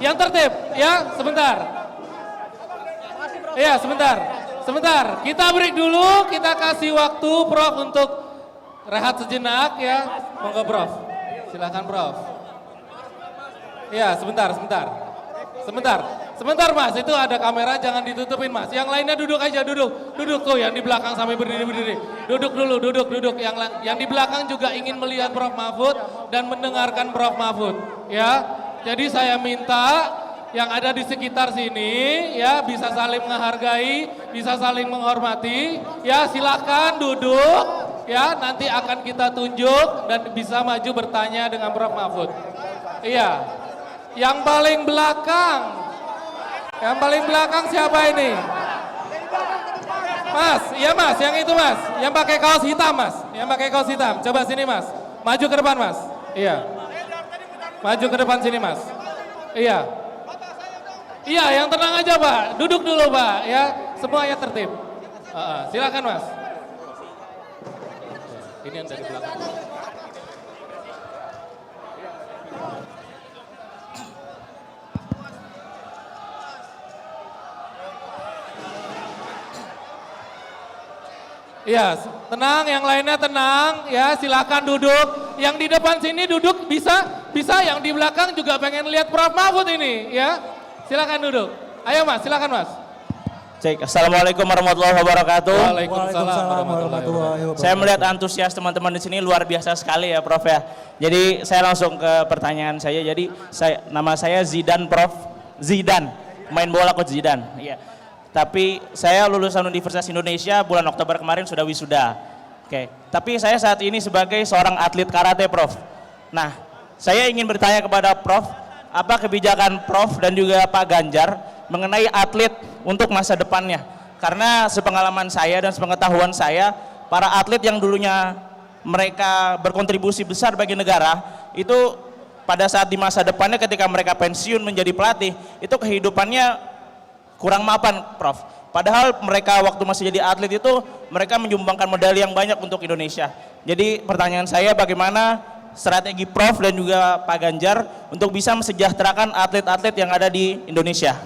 yang tertib, ya, sebentar. Iya, sebentar. Kita break dulu, kita kasih waktu Prof untuk rehat sejenak ya. Monggo Prof. Silakan Prof. Iya, sebentar Mas, itu ada kamera, jangan ditutupin Mas. Yang lainnya duduk aja, duduk tuh yang di belakang sampai berdiri. Duduk dulu. Yang di belakang juga ingin melihat Prof Mahfud dan mendengarkan Prof Mahfud, ya. Jadi saya minta yang ada di sekitar sini ya bisa saling menghargai, bisa saling menghormati, ya silakan duduk, ya nanti akan kita tunjuk dan bisa maju bertanya dengan Prof Mahfud. Iya, yang paling belakang siapa ini? Mas, iya Mas, yang itu Mas, yang pakai kaos hitam Mas, coba sini Mas, maju ke depan Mas, iya, maju ke depan sini Mas, iya. Iya, yang tenang aja Pak, duduk dulu Pak, ya, semuanya tertib. Silakan Mas. Ini yang dari belakang. Iya, tenang, yang lainnya tenang, ya silakan duduk. Yang di depan sini duduk bisa, yang di belakang juga pengen lihat Prof Mahfud ini, ya. Silakan duduk. Ayo Mas, silakan Mas. Cek. Assalamualaikum warahmatullahi wabarakatuh. Waalaikumsalam warahmatullahi wabarakatuh. Saya melihat antusias teman-teman di sini luar biasa sekali ya Prof ya. Jadi saya langsung ke pertanyaan saya. Jadi nama saya Zidan Prof. Zidan. Main bola Coach Zidan. Iya. Tapi saya lulusan Universitas Indonesia bulan Oktober kemarin sudah wisuda. Oke. Tapi saya saat ini sebagai seorang atlet karate Prof. Nah, saya ingin bertanya kepada Prof, apa kebijakan Prof dan juga Pak Ganjar mengenai atlet untuk masa depannya? Karena sepengalaman saya dan sepengetahuan saya, para atlet yang dulunya mereka berkontribusi besar bagi negara, itu pada saat di masa depannya ketika mereka pensiun menjadi pelatih, itu kehidupannya kurang mapan Prof. Padahal mereka waktu masih jadi atlet itu, mereka menyumbangkan medali yang banyak untuk Indonesia. Jadi pertanyaan saya, bagaimana strategi Prof dan juga Pak Ganjar untuk bisa mesejahterakan atlet-atlet yang ada di Indonesia?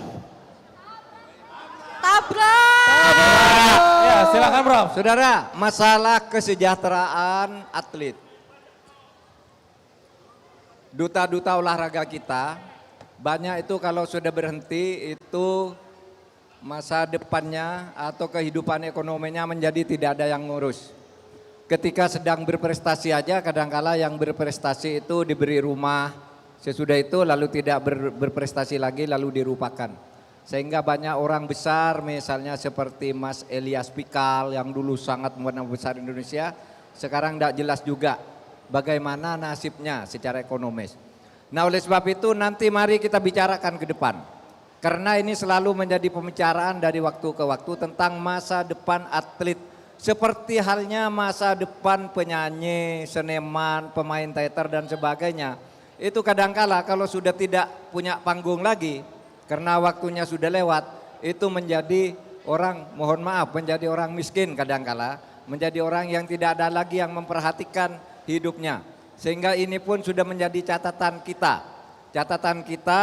Tabrak! Ya, silakan Prof. Saudara, masalah kesejahteraan atlet. Duta-duta olahraga kita, banyak itu kalau sudah berhenti itu masa depannya atau kehidupan ekonominya menjadi tidak ada yang ngurus. Ketika sedang berprestasi aja kadangkala yang berprestasi itu diberi rumah, sesudah itu lalu tidak berprestasi lagi lalu dirupakan. Sehingga banyak orang besar misalnya seperti Mas Elias Pikal yang dulu sangat nama besar Indonesia, sekarang tidak jelas juga bagaimana nasibnya secara ekonomis. Nah oleh sebab itu nanti mari kita bicarakan ke depan. Karena ini selalu menjadi pembicaraan dari waktu ke waktu tentang masa depan atlet. Seperti halnya masa depan penyanyi, seniman, pemain teater dan sebagainya. Itu kadangkala kalau sudah tidak punya panggung lagi, karena waktunya sudah lewat, itu menjadi orang, mohon maaf, menjadi orang miskin kadangkala, menjadi orang yang tidak ada lagi yang memperhatikan hidupnya. Sehingga ini pun sudah menjadi catatan kita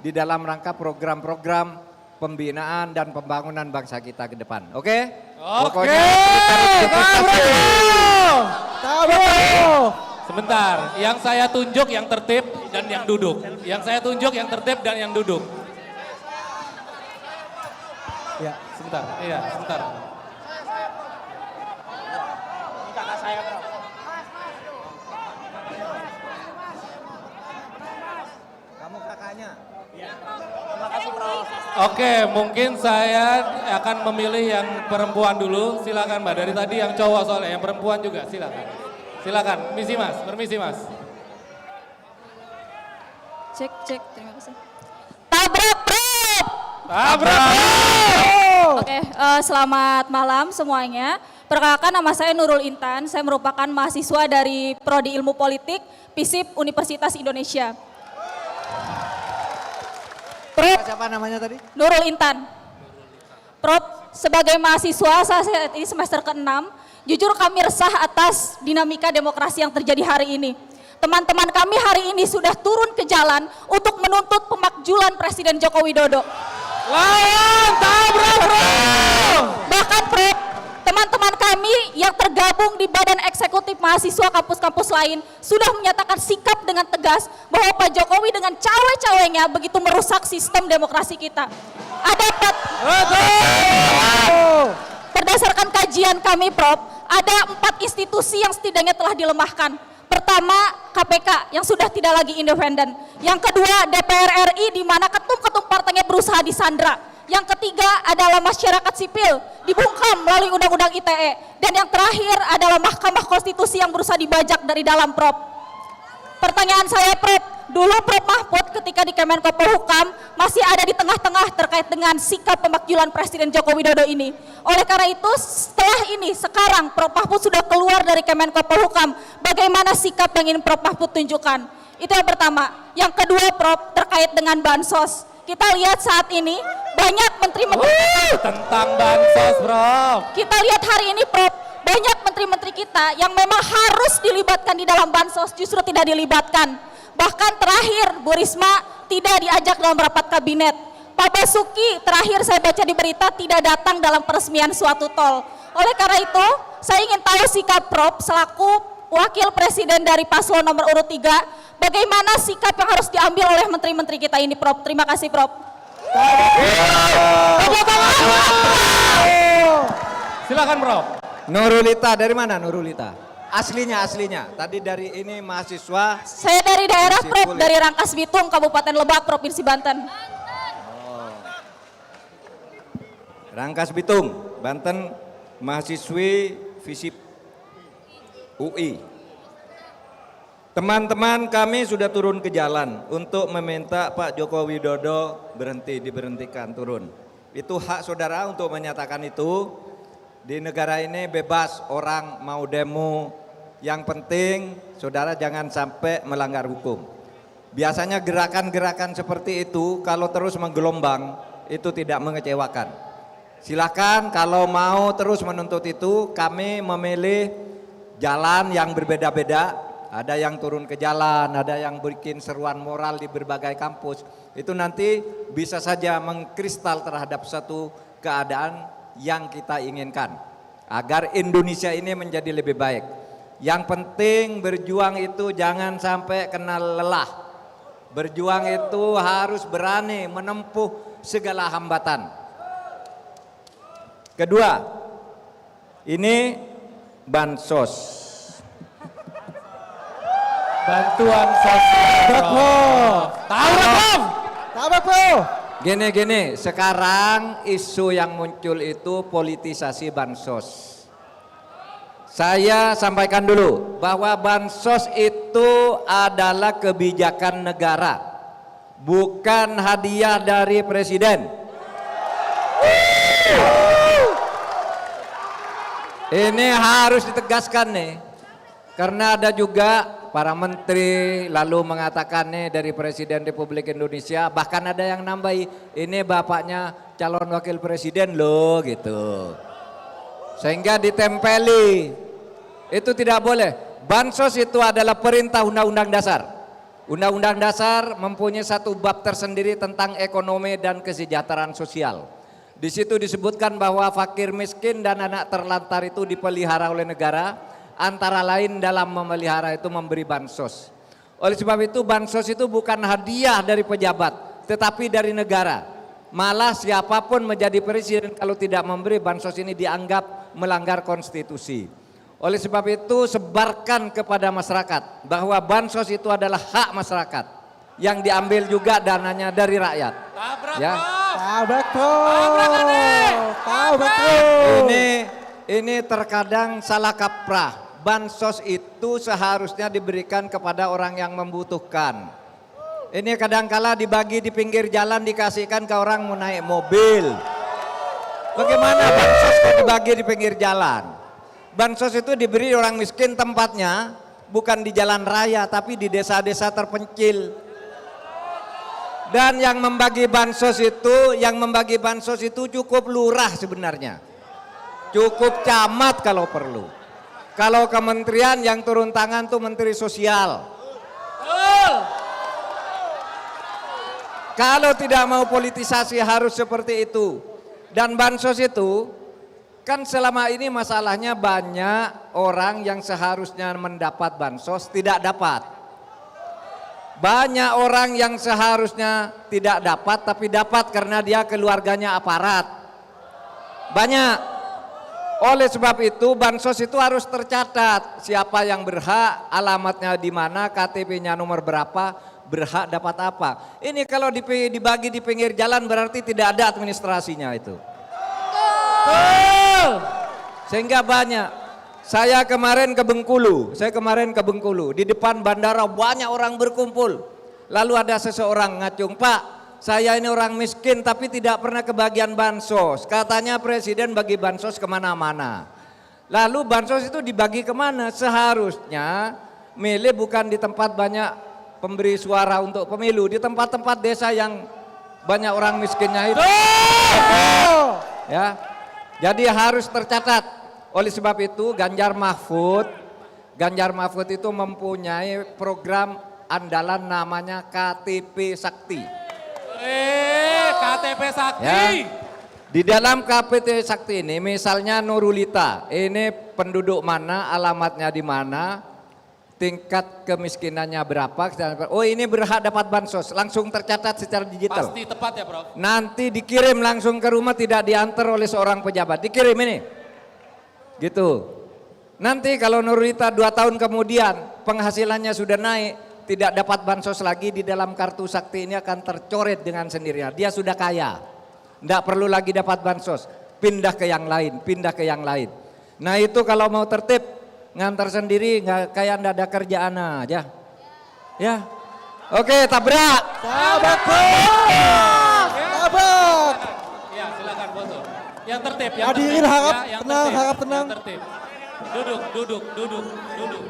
di dalam rangka program-program pembinaan dan pembangunan bangsa kita ke depan. Oke? Pokoknya sebentar, yang saya tunjuk yang tertib dan yang duduk. Yang saya tunjuk yang tertib dan yang duduk. Ya, sebentar. Iya, sebentar. Kamu kakaknya. Oke, mungkin saya akan memilih yang perempuan dulu. Silakan Mbak, dari tadi yang cowok soalnya, yang perempuan juga silakan. Silakan, misi Mas, permisi Mas. Cek, terima kasih. Tabrak Prof! Tabrak! Oke, selamat malam semuanya. Perkenalkan nama saya Nurul Intan, saya merupakan mahasiswa dari Prodi Ilmu Politik, FISIP Universitas Indonesia. Prof, siapa namanya tadi? Nurul Intan. Prof, sebagai mahasiswa saya ini semester ke-6, jujur kami resah atas dinamika demokrasi yang terjadi hari ini. teman-teman kami hari ini sudah turun ke jalan untuk menuntut pemakjulan Presiden Joko Widodo. Lawan tabrak bro! Bahkan Prof, teman-teman kami yang tergabung di Badan Eksekutif Mahasiswa kampus-kampus lain sudah menyatakan sikap dengan tegas bahwa Pak Jokowi dengan cawe-cawenya begitu merusak sistem demokrasi kita. Berdasarkan kajian kami Prof, ada 4 institusi yang setidaknya telah dilemahkan. Pertama, KPK yang sudah tidak lagi independen. Yang kedua, DPR RI di mana ketum-ketum partainya berusaha disandra. Yang ketiga adalah masyarakat sipil dibungkam melalui Undang-Undang ITE. Dan yang terakhir adalah Mahkamah Konstitusi yang berusaha dibajak dari dalam Prof. Pertanyaan saya Prof, dulu Prof Mahfud ketika di Kemenko Polhukam masih ada di tengah-tengah terkait dengan sikap pemakjulan Presiden Joko Widodo ini. Oleh karena itu setelah ini sekarang Prof Mahfud sudah keluar dari Kemenko Polhukam, bagaimana sikap yang ingin Prof Mahfud tunjukkan? Itu yang pertama. Yang kedua Prof, terkait dengan bansos. Kita lihat saat ini banyak menteri-menteri tentang bansos Prof. Kita lihat hari ini Prof, banyak menteri-menteri kita yang memang harus dilibatkan di dalam bansos justru tidak dilibatkan. Bahkan terakhir Bu Risma tidak diajak dalam rapat kabinet. Pak Basuki terakhir saya baca di berita tidak datang dalam peresmian suatu tol. Oleh karena itu saya ingin tahu sikap Prof selaku Wakil Presiden dari paslon nomor urut 3, bagaimana sikap yang harus diambil oleh menteri-menteri kita ini Prof. Terima kasih Prof. Silakan Prof. Nurulita dari mana Nurulita? Aslinya. Tadi dari ini mahasiswa. Saya dari daerah Prof, dari Rangkas Bitung, Kabupaten Lebak, Provinsi Banten. Rangkas Bitung, Banten, mahasiswi FISIP UI. Teman-teman kami sudah turun ke jalan untuk meminta Pak Joko Widodo diberhentikan turun. Itu hak saudara untuk menyatakan itu. Di negara ini bebas orang mau demo. Yang penting saudara jangan sampai melanggar hukum. Biasanya gerakan-gerakan seperti itu kalau terus menggelombang itu tidak mengecewakan. Silakan kalau mau terus menuntut itu, kami memilih jalan yang berbeda-beda. Ada yang turun ke jalan, ada yang bikin seruan moral di berbagai kampus. Itu nanti bisa saja mengkristal terhadap satu keadaan yang kita inginkan. Agar Indonesia ini menjadi lebih baik. Yang penting berjuang itu jangan sampai kenal lelah. Berjuang itu harus berani menempuh segala hambatan. Kedua, ini bansos. Bantuan sosial Prof. Tabrak Prof. Gini, sekarang isu yang muncul itu politisasi bansos. Saya sampaikan dulu bahwa bansos itu adalah kebijakan negara, bukan hadiah dari presiden. Ini harus ditegaskan nih, karena ada juga para menteri lalu mengatakan nih dari Presiden Republik Indonesia, bahkan ada yang nambahi, ini bapaknya calon wakil presiden loh gitu. Sehingga ditempeli, itu tidak boleh. Bansos itu adalah perintah Undang-Undang Dasar. Undang-Undang Dasar mempunyai satu bab tersendiri tentang ekonomi dan kesejahteraan sosial. Di situ disebutkan bahwa fakir miskin dan anak terlantar itu dipelihara oleh negara, antara lain dalam memelihara itu memberi bansos. Oleh sebab itu bansos itu bukan hadiah dari pejabat, tetapi dari negara. Malah siapapun menjadi presiden kalau tidak memberi bansos ini dianggap melanggar konstitusi. Oleh sebab itu sebarkan kepada masyarakat bahwa bansos itu adalah hak masyarakat yang diambil juga dananya dari rakyat. Ya. Ini terkadang salah kaprah. Bansos itu seharusnya diberikan kepada orang yang membutuhkan. Ini kadangkala dibagi di pinggir jalan dikasihkan ke orang mau naik mobil. Bagaimana bansos kok dibagi di pinggir jalan? Bansos itu diberi orang miskin tempatnya bukan di jalan raya tapi di desa-desa terpencil. Dan yang membagi bansos itu cukup lurah sebenarnya. Cukup camat kalau perlu. Kalau kementerian yang turun tangan tuh Menteri Sosial. Kalau tidak mau politisasi harus seperti itu. Dan bansos itu kan selama ini masalahnya banyak orang yang seharusnya mendapat bansos tidak dapat. Banyak orang yang seharusnya tidak dapat tapi dapat karena dia keluarganya aparat. Banyak. Oleh sebab itu bansos itu harus tercatat siapa yang berhak, alamatnya di mana, KTP-nya nomor berapa, berhak dapat apa. Ini kalau dibagi di pinggir jalan berarti tidak ada administrasinya itu. Sehingga banyak. Saya kemarin ke Bengkulu, di depan bandara banyak orang berkumpul. Lalu ada seseorang ngacung, "Pak, saya ini orang miskin tapi tidak pernah kebagian bansos. Katanya presiden bagi bansos kemana-mana." Lalu bansos itu dibagi kemana? Seharusnya milih bukan di tempat banyak pemberi suara untuk pemilu, di tempat-tempat desa yang banyak orang miskinnya itu. Ya, jadi harus tercatat. Oleh sebab itu Ganjar Mahfud itu mempunyai program andalan namanya KTP Sakti. KTP Sakti. Ya. Di dalam KTP Sakti ini misalnya Nurulita, ini penduduk mana, alamatnya di mana, tingkat kemiskinannya berapa, oh ini berhak dapat bansos, langsung tercatat secara digital. Pasti tepat ya Prof. Nanti dikirim langsung ke rumah, tidak diantar oleh seorang pejabat, dikirim ini. Gitu. Nanti kalau Nurulita 2 tahun kemudian penghasilannya sudah naik, tidak dapat bansos lagi, di dalam kartu Sakti ini akan tercoret dengan sendirinya. Dia sudah kaya, tidak perlu lagi dapat bansos, pindah ke yang lain, Nah itu kalau mau tertib, ngantar sendiri, nggak kayak ndak ada kerjaan aja. Ya, oke, tabrak. Tabrak. Ya silakan Boso. Yang tertib, Hadirin harap yang tenang, tertib, harap tenang. Yang tertib. Duduk. Duduk mundur.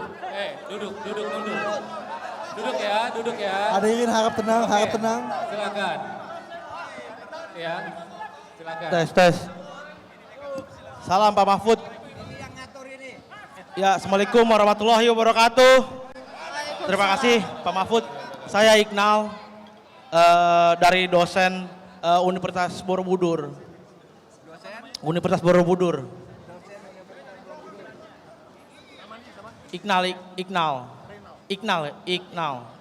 Duduk ya. Hadirin harap tenang, harap tenang. Silakan. Ya, silakan. Tes. Salam Pak Mahfud. Ya, Assalamualaikum warahmatullahi wabarakatuh. Terima kasih Pak Mahfud. Saya Iqnal dari dosen Universitas Borobudur. Iqnal.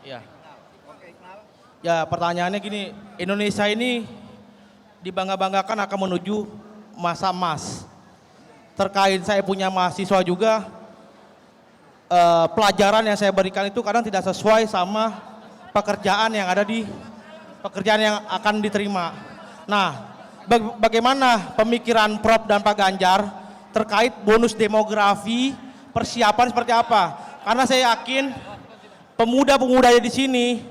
Ya. Ya, pertanyaannya gini, Indonesia ini dibangga-banggakan akan menuju masa emas. Terkait saya punya mahasiswa juga, pelajaran yang saya berikan itu kadang tidak sesuai sama pekerjaan yang ada di pekerjaan yang akan diterima. Nah, bagaimana pemikiran Prof dan Pak Ganjar terkait bonus demografi, persiapan seperti apa? Karena saya yakin pemuda-pemuda di sini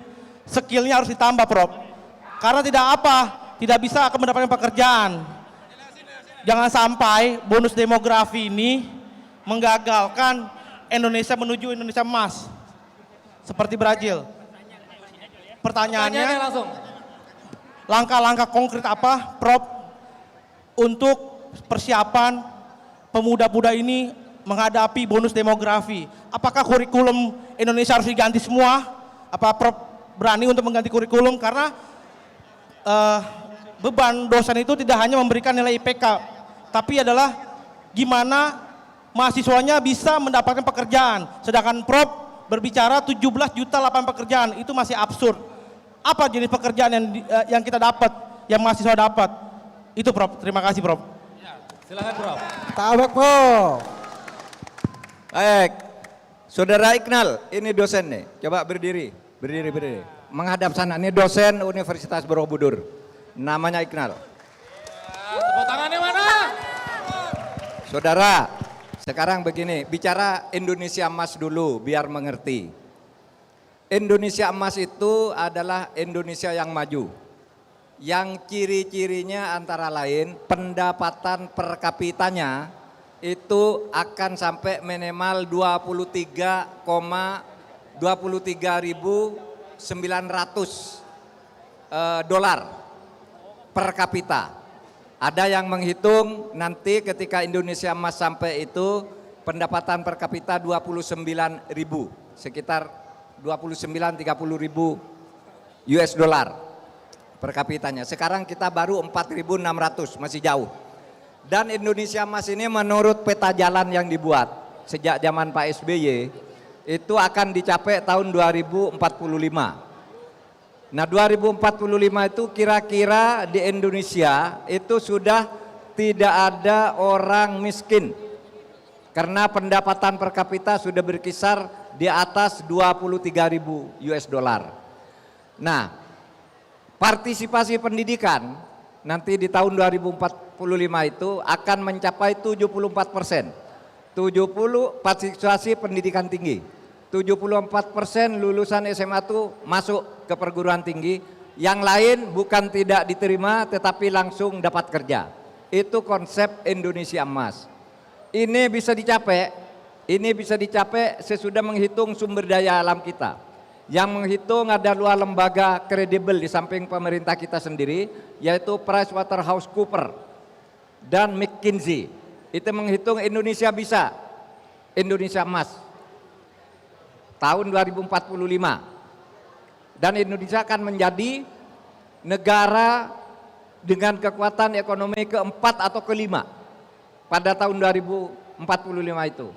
skillnya harus ditambah, Prof. Karena tidak bisa akan mendapatkan pekerjaan. Jangan sampai bonus demografi ini menggagalkan Indonesia menuju Indonesia emas seperti Brazil. Pertanyaannya langsung. Langkah-langkah konkret apa, Prof, untuk persiapan pemuda-pemuda ini menghadapi bonus demografi? Apakah kurikulum Indonesia harus diganti semua? Apa Prof berani untuk mengganti kurikulum? Karena beban dosen itu tidak hanya memberikan nilai IPK, tapi adalah gimana mahasiswanya bisa mendapatkan pekerjaan. Sedangkan Prof berbicara 17 juta lapangan pekerjaan, itu masih absurd. Apa jenis pekerjaan yang kita dapat, yang mahasiswa dapat? Itu Prof. Terima kasih Prof. Ya, silakan Prof. Tabrak Prof. Baik, Saudara Iqnal, ini dosen nih. Coba berdiri. Menghadap sana, ini dosen Universitas Borobudur. Namanya Iqnal. Tepuk tangannya mana? Saudara, sekarang begini, bicara Indonesia emas dulu biar mengerti. Indonesia emas itu adalah Indonesia yang maju. Yang ciri-cirinya antara lain pendapatan per kapitanya itu akan sampai minimal 23.900 dolar per kapita. Ada yang menghitung nanti ketika Indonesia emas sampai itu pendapatan per kapita 29.000, sekitar 29-30 ribu US dollar. per kapitanya. Sekarang kita baru 4.600, masih jauh. Dan Indonesia Emas ini menurut peta jalan yang dibuat sejak zaman Pak SBY itu akan dicapai tahun 2045. Nah 2045 itu kira-kira di Indonesia itu sudah tidak ada orang miskin. Karena pendapatan per kapita sudah berkisar di atas 23.000 US dollar. Nah, partisipasi pendidikan nanti di tahun 2045 itu akan mencapai 74%. 70 partisipasi pendidikan tinggi. 74% lulusan SMA itu masuk ke perguruan tinggi. Yang lain bukan tidak diterima tetapi langsung dapat kerja. Itu konsep Indonesia Emas. Ini bisa dicapai sesudah menghitung sumber daya alam kita. Yang menghitung ada dua lembaga kredibel di samping pemerintah kita sendiri, yaitu PricewaterhouseCoopers dan McKinsey. Itu menghitung Indonesia bisa, Indonesia Emas tahun 2045. Dan Indonesia akan menjadi negara dengan kekuatan ekonomi keempat atau kelima pada tahun 2045 itu.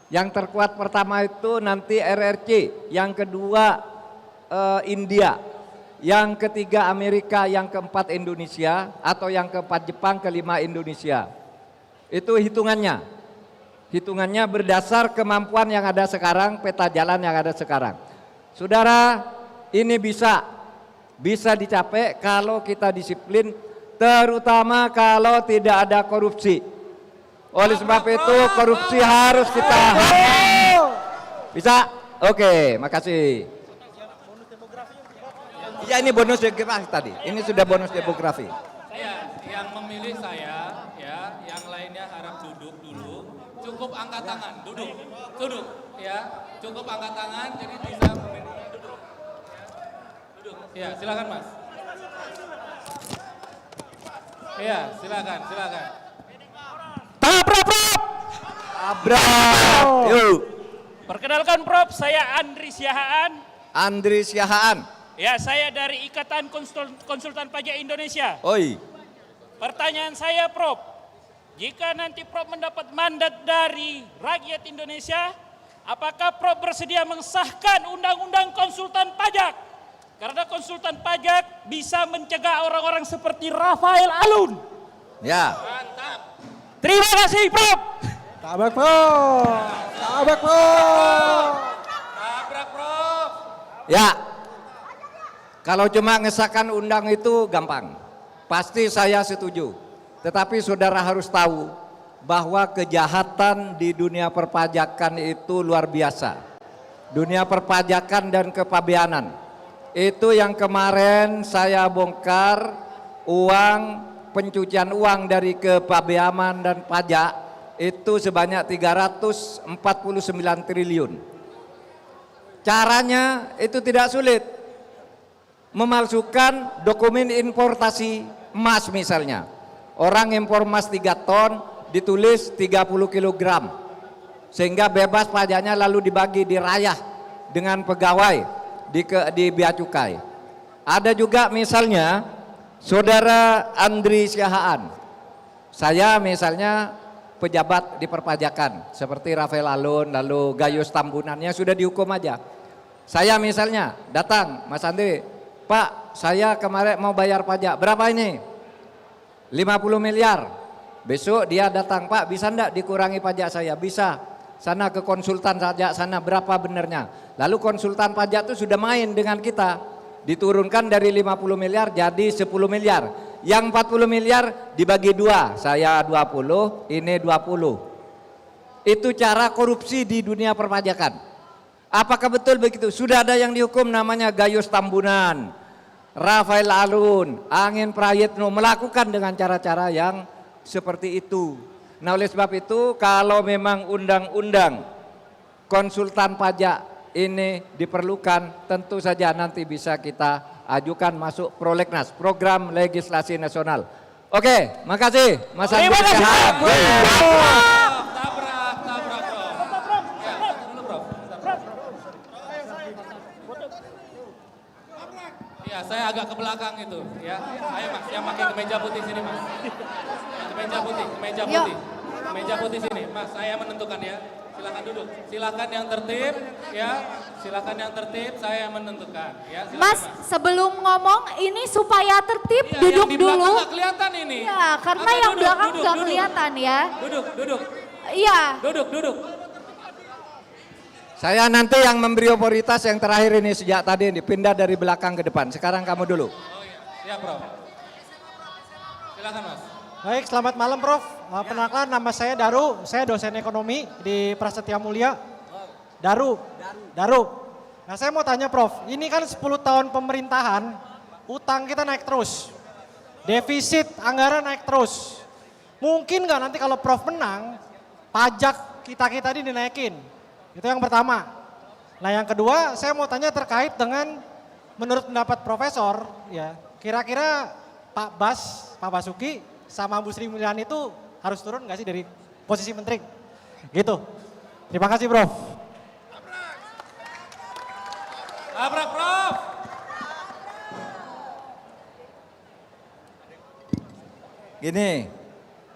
Yang terkuat pertama itu nanti RRC, yang kedua India, yang ketiga Amerika, yang keempat Indonesia, atau yang keempat Jepang, kelima Indonesia. Itu hitungannya. Hitungannya berdasar kemampuan yang ada sekarang, peta jalan yang ada sekarang. Saudara, ini bisa dicapai kalau kita disiplin, terutama kalau tidak ada korupsi. Oleh sebab itu korupsi harus kita bisa. Oke, makasih. Ya ini bonus demografi tadi. Ini sudah bonus demografi. Saya yang memilih saya, ya, yang lainnya harap duduk dulu. Cukup angkat tangan, duduk, ya, cukup angkat tangan. Jadi bisa memilih duduk. Ya, silakan Mas. Iya, silakan. Yuk. Perkenalkan Prof, saya Andri Siahaan. Andri Siahaan. Ya, saya dari Ikatan Konsultan Pajak Indonesia. Oi. Pertanyaan saya Prof, jika nanti Prof mendapat mandat dari rakyat Indonesia, apakah Prof bersedia mensahkan undang-undang konsultan pajak? Karena konsultan pajak bisa mencegah orang-orang seperti Rafael Alun. Ya. Mantap. Terima kasih Prof. Tabrak Prof. Tabrak Prof. Tabrak Prof. Ya. Kalau cuma ngesahkan undang itu gampang. Pasti saya setuju. Tetapi saudara harus tahu bahwa kejahatan di dunia perpajakan itu luar biasa. Dunia perpajakan dan kepabeanan. Itu yang kemarin saya bongkar, uang pencucian uang dari kepabeanan dan pajak itu sebanyak 349 triliun. Caranya itu tidak sulit. Memalsukan dokumen importasi emas misalnya. Orang impor emas 3 ton ditulis 30 kg. Sehingga bebas pajaknya lalu dibagi dirayah dengan pegawai di bea cukai. Ada juga misalnya Saudara Andri Siahaan. Saya misalnya pejabat di perpajakan seperti Rafael Alun, lalu Gayus Tambunannya sudah dihukum aja. Saya misalnya datang, Mas Andri, Pak, saya kemarin mau bayar pajak, berapa ini? 50 miliar. Besok dia datang, Pak, bisa enggak dikurangi pajak saya? Bisa. Sana ke konsultan pajak sana, berapa benernya? Lalu konsultan pajak itu sudah main dengan kita. Diturunkan dari 50 miliar jadi 10 miliar. Yang 40 miliar dibagi 2, saya 20, ini 20. Itu cara korupsi di dunia perpajakan. Apakah betul begitu? Sudah ada yang dihukum namanya Gayus Tambunan, Rafael Alun, Angin Prayitno melakukan dengan cara-cara yang seperti itu. Nah oleh sebab itu kalau memang undang-undang konsultan pajak ini diperlukan, tentu saja nanti bisa kita ajukan masuk prolegnas, program legislasi nasional. Oke, makasih Mas Andri. Terima kasih. Ya, saya agak ke belakang itu, ya. Ayo Mas, yang pakai kemeja putih sini Mas. Kemeja putih, kemeja putih. Kemeja putih sini, Mas. Saya menentukan ya. Silakan duduk. Silakan yang tertib, ya. Silakan yang tertib, saya yang menentukan, ya. Silakan, Mas, sebelum ngomong ini supaya tertib ya, duduk yang di belakang dulu. nggak kelihatan ini. Ya, karena Oke, yang duduk, belakang duduk, nggak duduk. kelihatan ya. Duduk. Iya. Duduk. Saya nanti yang memberi otoritas yang terakhir ini sejak tadi ini pindah dari belakang ke depan. Sekarang kamu dulu. Oh iya, siap Prof. Silakan Mas. Baik, selamat malam Prof. Perkenalkan nama saya Daru, saya dosen ekonomi di Prasetya Mulia. Daru. Nah saya mau tanya Prof, ini kan 10 tahun pemerintahan, utang kita naik terus. Defisit anggaran naik terus. Mungkin nggak nanti kalau Prof menang, pajak kita ini dinaikin? Itu yang pertama. Nah yang kedua saya mau tanya terkait dengan menurut pendapat Profesor, ya kira-kira Pak Basuki sama Bu Sri Mulyani itu harus turun nggak sih dari posisi menteri? Gitu. Terima kasih Prof. Abrak Prof.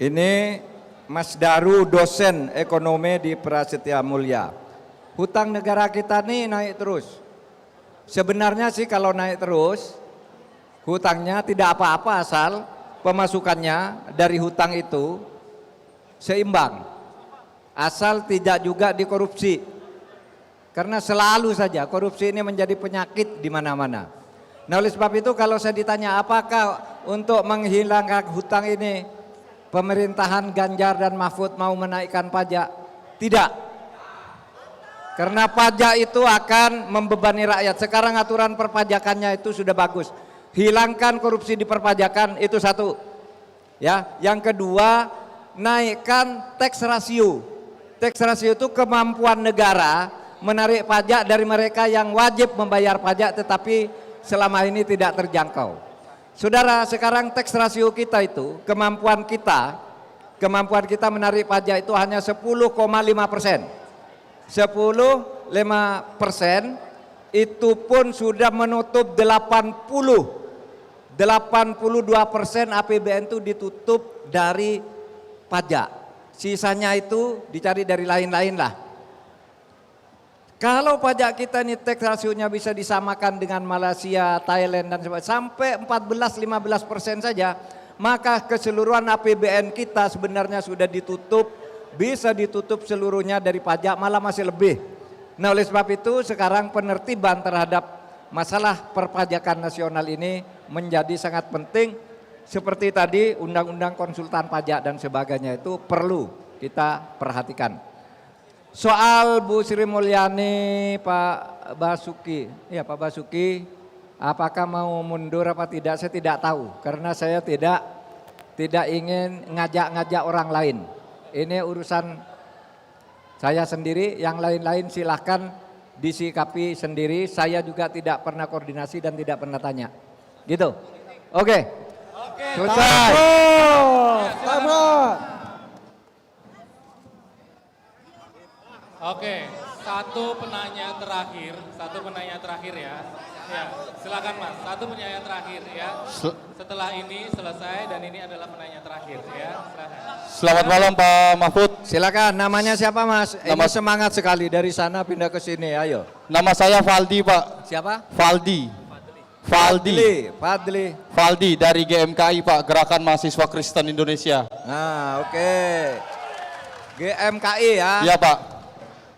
Ini Mas Daru dosen ekonomi di Prasetya Mulia. Hutang negara kita nih naik terus. Sebenarnya sih kalau naik terus, hutangnya tidak apa-apa asal pemasukannya dari hutang itu seimbang. Asal tidak juga dikorupsi. Karena selalu saja korupsi ini menjadi penyakit di mana-mana. Nah oleh sebab itu kalau saya ditanya apakah untuk menghilangkan hutang ini pemerintahan Ganjar dan Mahfud mau menaikkan pajak? Tidak. Karena pajak itu akan membebani rakyat. Sekarang aturan perpajakannya itu sudah bagus. Hilangkan korupsi di perpajakan itu satu. Ya, yang kedua naikkan tax ratio. Tax ratio itu kemampuan negara menarik pajak dari mereka yang wajib membayar pajak tetapi selama ini tidak terjangkau. Saudara, sekarang tax ratio kita itu kemampuan kita menarik pajak itu hanya 10,5%. 10,5% itu pun sudah menutup 82% APBN itu ditutup dari pajak. Sisanya itu dicari dari lain-lain lah. Kalau pajak kita ini tax ratio-nya bisa disamakan dengan Malaysia, Thailand dan sebagainya sampai 14-15% saja, maka keseluruhan APBN kita sebenarnya sudah ditutup, bisa ditutup seluruhnya dari pajak, malah masih lebih. Nah oleh sebab itu sekarang penertiban terhadap masalah perpajakan nasional ini menjadi sangat penting. Seperti tadi undang-undang konsultan pajak dan sebagainya itu perlu kita perhatikan. Soal Bu Sri Mulyani, Pak Basuki, ya Pak Basuki, apakah mau mundur apa tidak? Saya tidak tahu karena saya tidak ingin ngajak-ngajak orang lain. Ini urusan saya sendiri, yang lain-lain silahkan disikapi sendiri. Saya juga tidak pernah koordinasi dan tidak pernah tanya. Gitu. Oke. Selesai. Oke, satu penanya terakhir ya. Ya, silakan Mas. Satu penanya terakhir ya. Setelah ini selesai dan ini adalah penanya terakhir ya. Silakan. Selamat malam Pak Mahfud. Silakan, namanya siapa Mas? Ini semangat sekali dari sana pindah ke sini, ayo. Nama saya Valdi Pak. Siapa? Valdi dari GMKI Pak, Gerakan Mahasiswa Kristen Indonesia. Nah oke. GMKI ya. Iya Pak.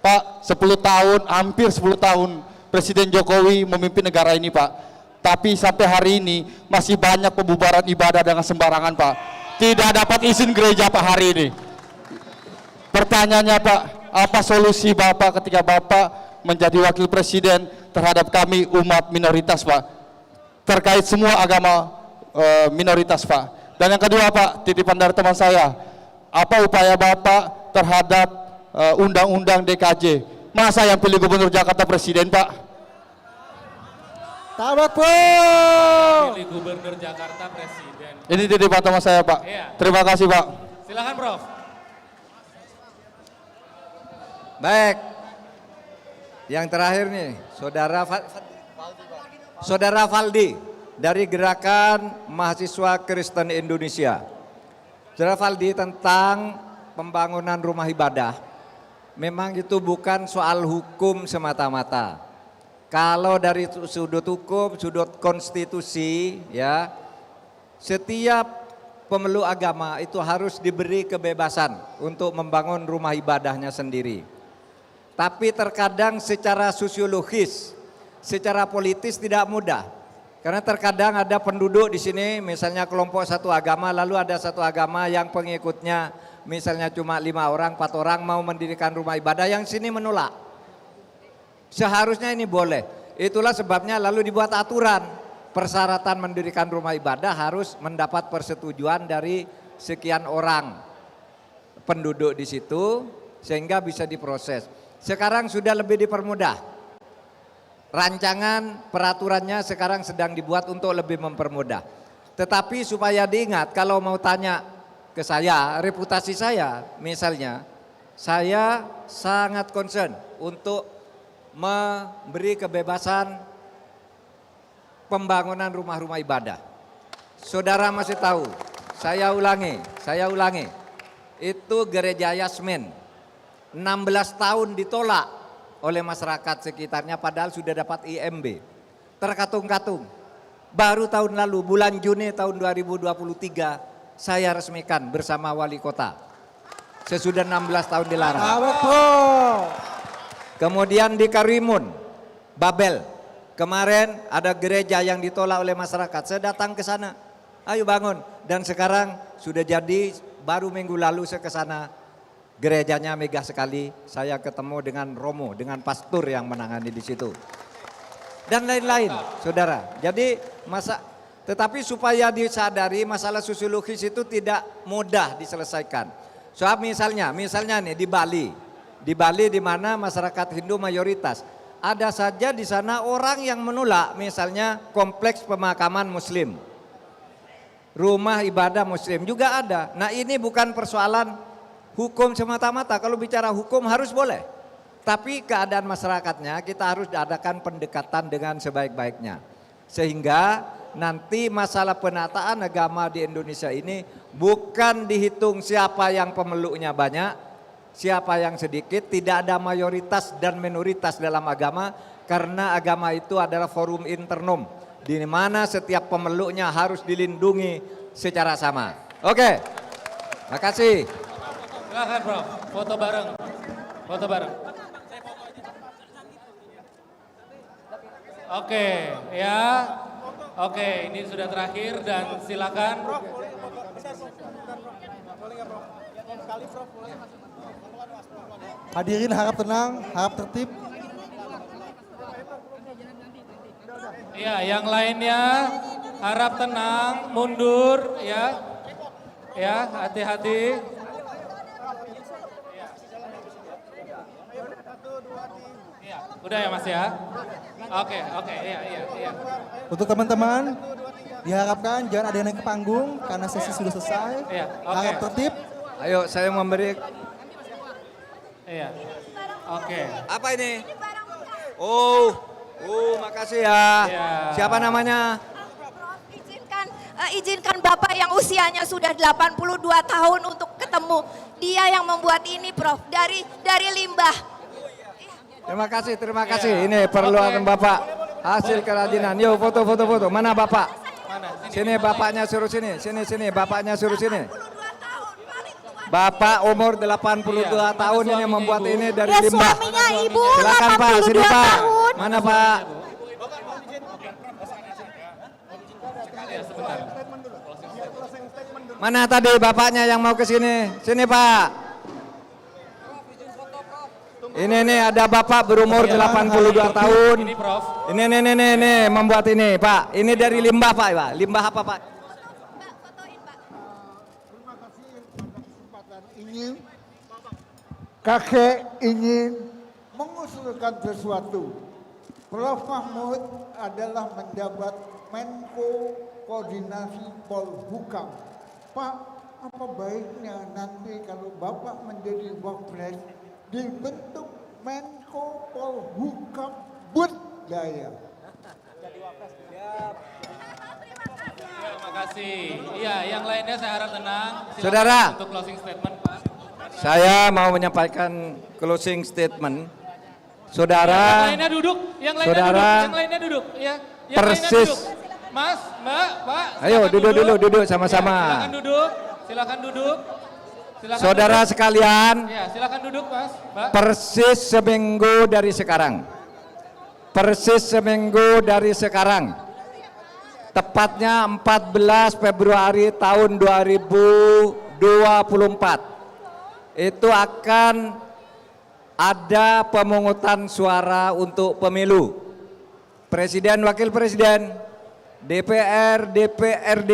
Pak, 10 tahun, hampir 10 tahun Presiden Jokowi memimpin negara ini Pak. Tapi sampai hari ini masih banyak pembubaran ibadah dengan sembarangan Pak. Tidak dapat izin gereja Pak hari ini. Pertanyaannya Pak, apa solusi Bapak ketika Bapak menjadi wakil presiden terhadap kami umat minoritas Pak? Terkait semua agama minoritas Pak. Dan yang kedua Pak, titipan dari teman saya, apa upaya Bapak terhadap undang-undang DKJ? Masa yang pilih gubernur Jakarta presiden Pak? Pilih gubernur Jakarta presiden. Ini titipan teman saya Pak. Iya. Terima kasih Pak. Silakan Prof. Baik. Yang terakhir nih, Saudara Saudara Valdi dari Gerakan Mahasiswa Kristen Indonesia. Saudara Valdi, tentang pembangunan rumah ibadah, memang itu bukan soal hukum semata-mata. Kalau dari sudut hukum, sudut konstitusi, ya, setiap pemeluk agama itu harus diberi kebebasan untuk membangun rumah ibadahnya sendiri. Tapi terkadang secara sosiologis, secara politis tidak mudah. Karena terkadang ada penduduk di sini, misalnya kelompok satu agama, lalu ada satu agama yang pengikutnya misalnya cuma 5 orang, 4 orang mau mendirikan rumah ibadah, yang sini menolak. Seharusnya ini boleh. Itulah sebabnya lalu dibuat aturan. Persyaratan mendirikan rumah ibadah harus mendapat persetujuan dari sekian orang penduduk di situ sehingga bisa diproses. Sekarang sudah lebih dipermudah. Rancangan peraturannya sekarang sedang dibuat untuk lebih mempermudah. Tetapi supaya diingat, kalau mau tanya ke saya, reputasi saya misalnya, saya sangat concern untuk memberi kebebasan pembangunan rumah-rumah ibadah. Saudara masih tahu, saya ulangi, itu gereja Yasmin 16 tahun ditolak oleh masyarakat sekitarnya padahal sudah dapat IMB. Terkatung-katung. Baru tahun lalu bulan Juni tahun 2023 saya resmikan bersama wali kota. Sesudah 16 tahun dilarang. Kemudian di Karimun, Babel. Kemarin ada gereja yang ditolak oleh masyarakat. Saya datang ke sana. Ayo bangun. Dan sekarang sudah jadi, baru minggu lalu saya ke sana. Gerejanya megah sekali. Saya ketemu dengan Romo, dengan pastor yang menangani di situ. Dan lain-lain, saudara. Jadi tetapi supaya disadari masalah sosiologis itu tidak mudah diselesaikan. Soal misalnya nih di Bali di mana masyarakat Hindu mayoritas. Ada saja di sana orang yang menolak, misalnya kompleks pemakaman Muslim. Rumah ibadah Muslim juga ada. Nah, ini bukan persoalan hukum semata-mata. Kalau bicara hukum harus boleh. Tapi keadaan masyarakatnya kita harus adakan pendekatan dengan sebaik-baiknya. Sehingga nanti masalah penataan agama di Indonesia ini bukan dihitung siapa yang pemeluknya banyak, siapa yang sedikit. Tidak ada mayoritas dan minoritas dalam agama. Karena agama itu adalah forum internum, di mana setiap pemeluknya harus dilindungi secara sama. Oke, makasih. Silahkan Prof, foto bareng. Oke, ya. Oke, ini sudah terakhir dan silakan. Hadirin harap tenang, harap tertib. Ya, yang lainnya harap tenang, mundur ya. Ya, hati-hati. Ya, udah ya Mas ya. Oke, iya. Untuk teman-teman, diharapkan jangan ada yang naik ke panggung karena sesi sudah selesai. Iya, oke. Harap tertib. Ayo saya memberi. Iya. Oke. Apa ini? Oh, makasih ya. Iya. Siapa namanya? Izinkan Bapak yang usianya sudah 82 tahun untuk ketemu. Dia yang membuat ini Prof, dari limbah. Terima kasih. Ini perluan Bapak. Hasil kerajinan. Yuk foto. Mana Bapak? Sini bapaknya suruh sini. Sini bapaknya suruh sini. Bapak umur 82 tahun ini membuat ini dari limbah. Suaminya Ibu Silakan Pak, sini Pak. Mana Pak? Mana tadi bapaknya yang mau ke sini? Sini Pak. Ini nih ada bapak berumur 82 tahun. Ini Prof. Ini membuat ini Pak. Ini dari limbah Pak. Limbah apa Pak? Terima kasih pada kesempatan ini. Kakek ingin mengusulkan sesuatu. Prof. Mahmud adalah menjabat Menko Koordinasi Polhukam. Pak, apa baiknya nanti kalau Bapak menjadi Wapres dibentuk Menko Polhukam Budaya. Terima kasih. Iya, yang lainnya saya harap tenang. Silakan Saudara. untuk closing statement, Pak. Saya mau menyampaikan closing statement. Saudara, Yang lainnya duduk, yang lainnya saudara, duduk, yang lainnya duduk, ya. Yang persis. lainnya duduk. Mas, Mbak, Pak. Ayo duduk sama-sama. Ya, silakan duduk. Silakan duduk. Silakan Saudara duduk. sekalian, Ya, silakan duduk, Mas, Mbak. persis seminggu dari sekarang. Persis seminggu dari sekarang. Tepatnya 14 Februari tahun 2024. Itu akan ada pemungutan suara untuk pemilu. Presiden, Wakil Presiden, DPR, DPRD,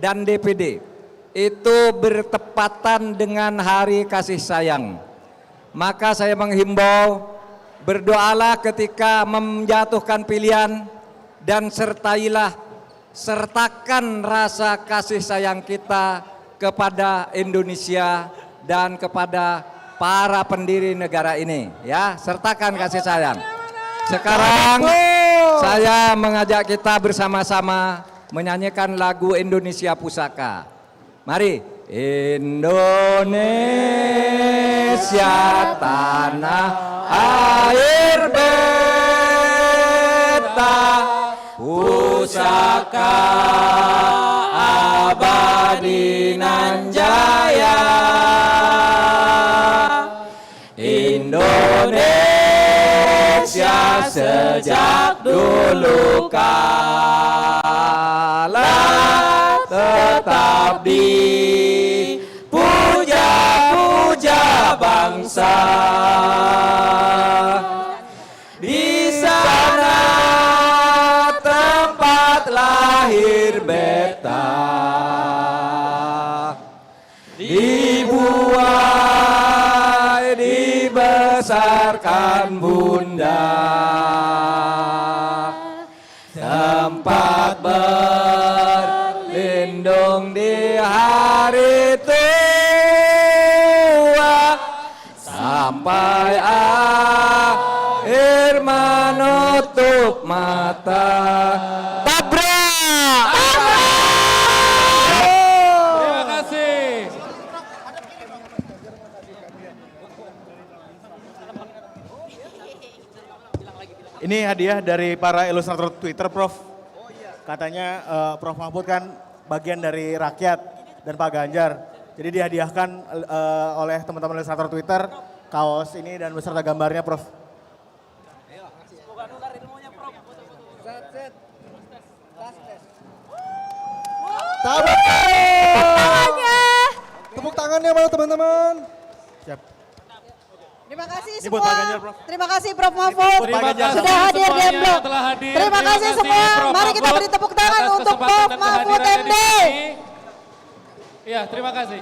dan DPD. Itu bertepatan dengan Hari Kasih Sayang. Maka saya menghimbau, berdoalah ketika menjatuhkan pilihan dan sertakan rasa kasih sayang kita kepada Indonesia dan kepada para pendiri negara ini, ya, sertakan kasih sayang. Sekarang saya mengajak kita bersama-sama menyanyikan lagu Indonesia Pusaka. Mari. Indonesia tanah air beta, pusaka abadi nan jaya. Indonesia sejak dulu kala tetap dipuja-puja bangsa. Di sana tempat lahir beta, dibuai dibesarkan bunda, tempat berlindung di hari tua, sampai akhir menutup mata. Tabrak! Terima kasih. Ini hadiah dari para ilustrator Twitter, Prof. Katanya Prof Mahfud kan bagian dari rakyat dan Pak Ganjar. Jadi dihadiahkan oleh teman-teman ilustrator Twitter kaos ini dan beserta gambarnya, Prof. Tepuk tangannya mana teman-teman? Siap. Terima kasih Ini buat semua. Pak Ganjar, Prof. Terima kasih Prof Mahfud. Terima kasih Sudah hadir di semuanya M-Block. telah hadir. Terima kasih semua. Prof Mari kita Mahfud beri tepuk tangan atas untuk kesempatan Prof dan Mahfud kehadirannya MD. di sini. Iya, terima kasih.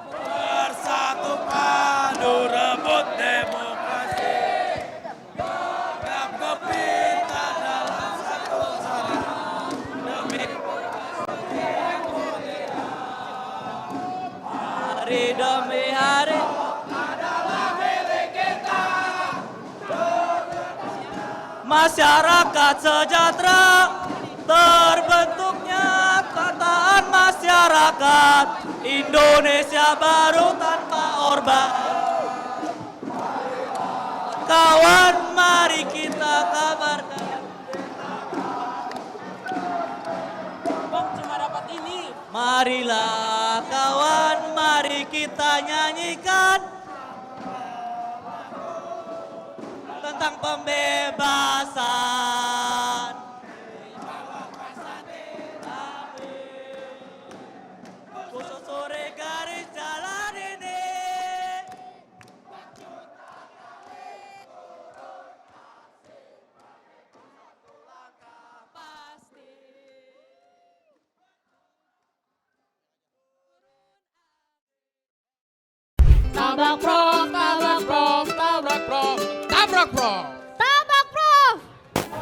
Bersatu padu rebut demokrasi. Gap kepita dalam satu sarana. Hari demi hari adalah milik kita. masyarakat sejahtera, terbentuknya tataan masyarakat Indonesia baru tanpa Orba. Kawan, mari kita kabarkan. Bang cuma dapat ini. Marilah kawan, mari kita nyanyikan tentang pembebasan. Khusus sore garis jalan ini. Tabrak Prof, tabrak Prof, tabrak Prof, tabrak Prof.